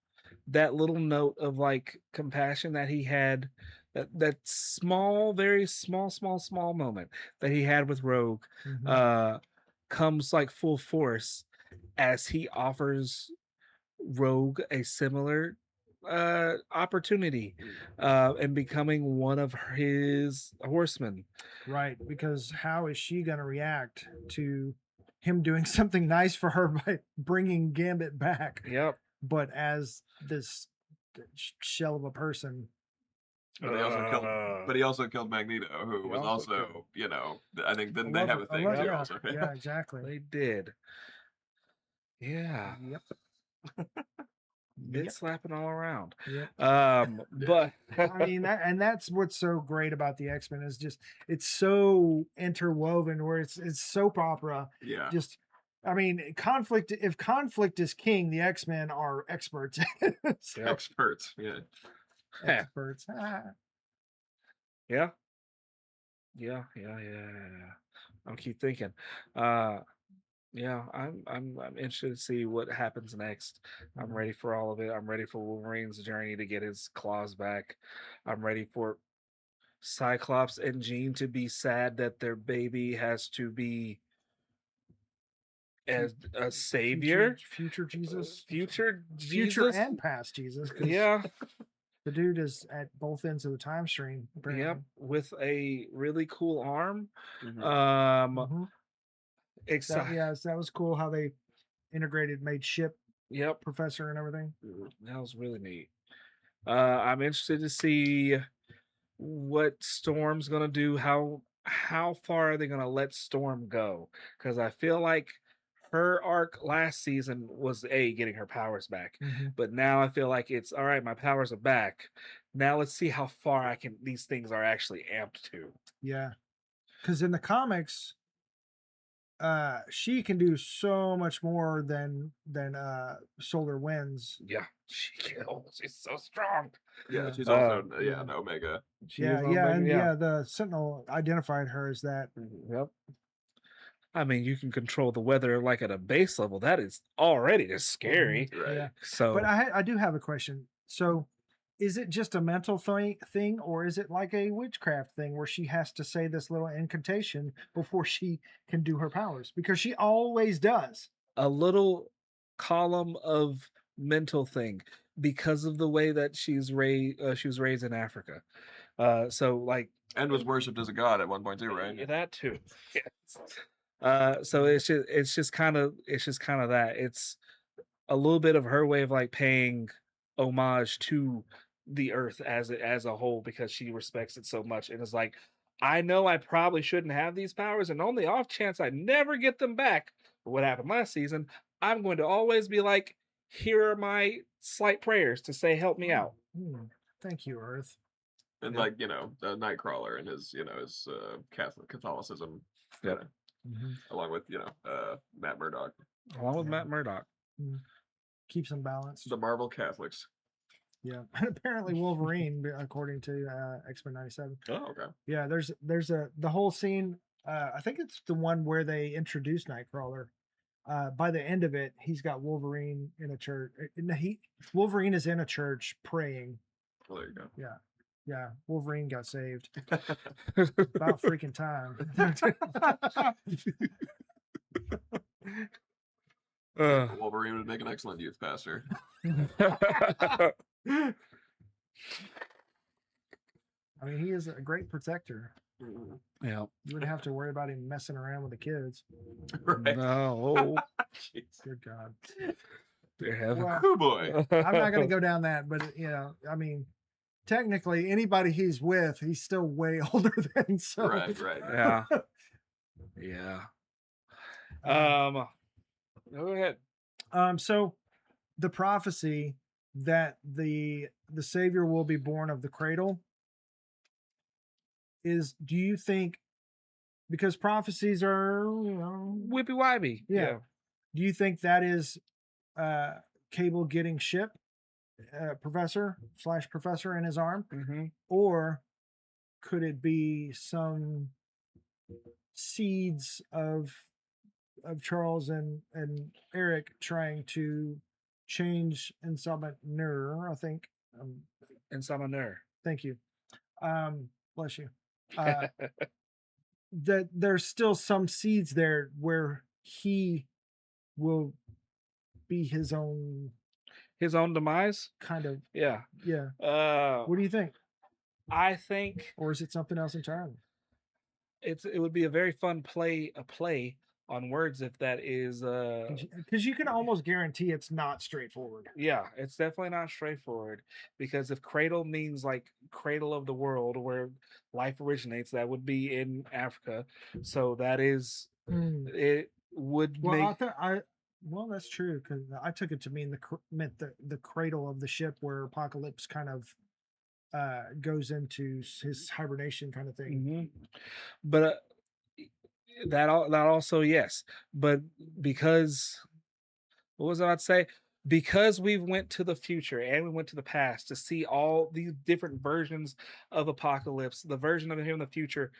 that little note of like compassion that he had, that small, very small moment that he had with Rogue, comes like full force, as he offers Rogue a similar opportunity and becoming one of his horsemen. Right, because how is she going to react to him doing something nice for her by bringing Gambit back, Yep. but as this shell of a person? But he also killed Magneto, who He was also also, killed- you know, I think didn't I they love have a it. I thing love- too? yeah, Also, yeah, exactly. They did. Yeah. Yep. Mid slapping all around. Yep. But I mean, that's what's so great about the X-Men is just it's so interwoven where it's soap opera. yeah. Just, I mean, conflict. If conflict is king, the X-Men are experts. So, Yep. Experts. Yeah. experts. yeah. I'll keep thinking. Yeah, I'm interested to see what happens next. I'm ready for all of it. I'm ready for Wolverine's journey to get his claws back. I'm ready for Cyclops and Jean to be sad that their baby has to be as a savior. Future Jesus. Future Future Jesus. and past Jesus. 'Cause Yeah. the dude is at both ends of the time stream. Apparently. Yep. With a really cool arm. Mhm. Mhm. Excited. Yeah, so that was cool how they integrated, made ship Yep. professor and everything. That was really neat. I'm interested to see what Storm's gonna do. How far are they gonna let Storm go? Because I feel like her arc last season was getting her powers back, but now I feel like it's all right. My powers are back. Now let's see how far these things are actually amped to. Yeah, because in the comics, she can do so much more than Solar Winds. Yeah, she's so strong. Yeah. She's also yeah. an Omega. Yeah, the Sentinel identified her as that. Yep. I mean, you can control the weather like at a base level. That is already just scary. Right. Yeah. So, But I do have a question. So, is it just a mental thing, or is it like a witchcraft thing where she has to say this little incantation before she can do her powers? Because she always does. a little column of mental thing because of the way that she was raised in Africa. So like And was worshipped as a god at one point too, right? yeah, that too. Yes. So it's just kind of that. It's a little bit of her way of like paying homage to the earth as a whole because she respects it so much and is like, I know I probably shouldn't have these powers, and on the off chance I never get them back for what happened last season, I'm going to always be like, here are my slight prayers to say help me out. Thank you, Earth. And Yep. like, you know, Nightcrawler and his, you know, his Catholicism, Yep. along with, you know, Matt Murdock. Along with Yeah. Matt Murdock. Keeps them balanced. The Marvel Catholics. Yeah, and apparently Wolverine, according to X-Men '97. Oh, okay. Yeah, there's the whole scene. I think it's the one where they introduce Nightcrawler. By the end of it, he's got Wolverine in a church. Wolverine is in a church praying. Well, there you go. Yeah, Wolverine got saved. About freaking time. Wolverine would make an excellent youth pastor. I mean, he is a great protector. Yeah. You wouldn't have to worry about him messing around with the kids. Right. No. Jeez. Good God. Dear heaven. Well, Oh boy. I'm not going to go down that, but you know, I mean, technically, anybody he's with, he's still way older than. So, Right. Yeah. Yeah. Go ahead. So the prophecy that the Savior will be born of the cradle is, do you think, because prophecies are, you know, Whippy Wibby. Yeah. do you think that is Cable getting ship professor in his arm, Mm-hmm. or could it be some seeds of Charles and Eric trying to change Insamanur, I think. Insamanur. Thank you. Bless you. That there's still some seeds there where he will be his own demise. kind of. Yeah. Yeah. What do you think? I think Or is it something else entirely? it would be a very fun play on words if that is Because you can almost guarantee it's not straightforward. yeah, it's definitely not straightforward because if cradle means like cradle of the world where life originates, that would be in Africa. So that is it would Well, make well, that's true because I took it to mean meant the cradle of the ship where Apocalypse kind of goes into his hibernation kind of thing. Mhm. But that also yes, but because what was I about to say? Because we went to the future and we went to the past to see all these different versions of Apocalypse, the version of him in the future,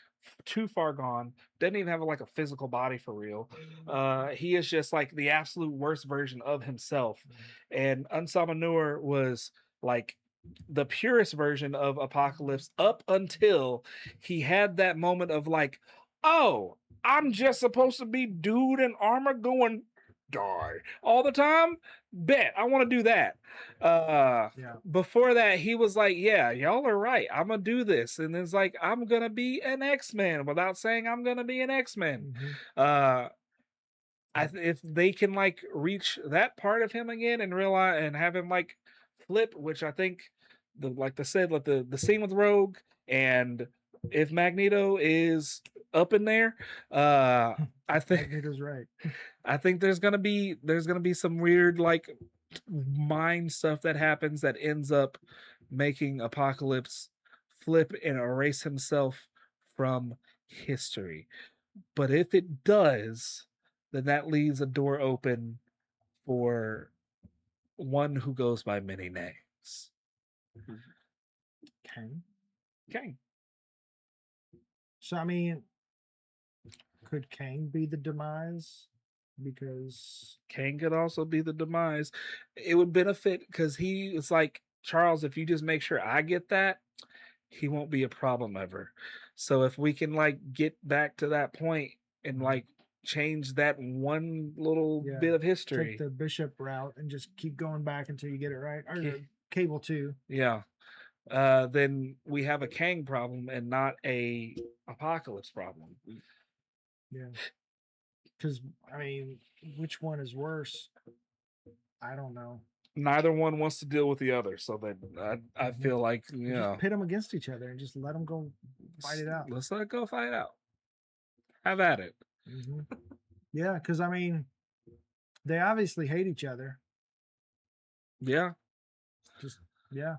too far gone, doesn't even have like a physical body for real. He is just like the absolute worst version of himself. And Unsamanur was like the purest version of Apocalypse up until he had that moment of like, oh, I'm just supposed to be dude in armor going die all the time. Bet I want to do that. Before that, he was like, yeah, y'all are right. I'm gonna do this. And it's like, I'm gonna be an X-Men without saying I'm gonna be an X-Men. If they can like reach that part of him again and realize and have him like flip, which I think the scene with Rogue and if Magneto is up in there, I think Magneto's right. I think there's gonna be some weird like mind stuff that happens that ends up making Apocalypse flip and erase himself from history. But if it does, then that leaves a door open for one who goes by many names. Kang. So I mean, could Kang be the demise? Because Kang could also be the demise. It would benefit because he was like, Charles, if you just make sure I get that, he won't be a problem ever. So if we can like get back to that point and like change that one little bit of history. Take the Bishop route and just keep going back until you get it right. Or Cable too. Yeah. Then we have a Kang problem and not a Apocalypse problem. Yeah. Because I mean, which one is worse? I don't know. Neither one wants to deal with the other, so that I feel like just pit them against each other and just let them go fight it out. Let's let it go fight it out. Have at it. Yeah, because I mean, they obviously hate each other. Yeah. Just yeah.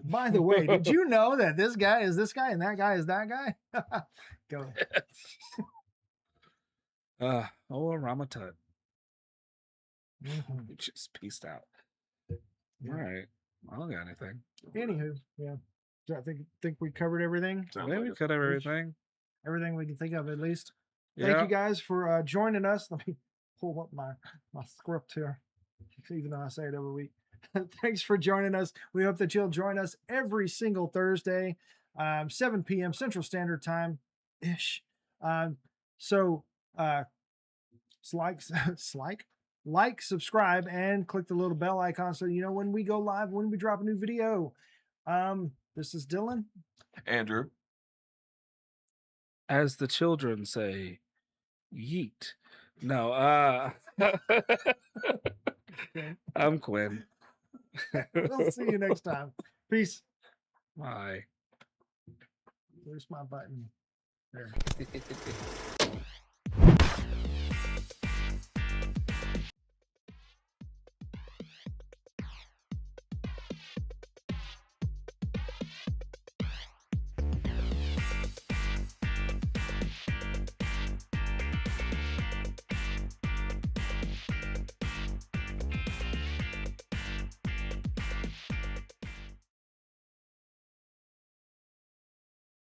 By the way, did you know that this guy is this guy and that guy is that guy? Go. Ramatut. Just peaced out. All right. I don't got anything. Anywho, yeah. So I think we covered everything. We covered everything. Everything we can think of, at least. Thank you guys for joining us. Let me pull up my script here, even though I say it every week. Thanks for joining us. We hope that you'll join us every single Thursday, 7 p.m. Central Standard Time ish. So like, subscribe, and click the little bell icon so you know when we go live, when we drop a new video. This is Dylan. Andrew. As the children say, yeet. No, I'm Quinn. We'll see you next time. Peace. Bye. Where's my button? There.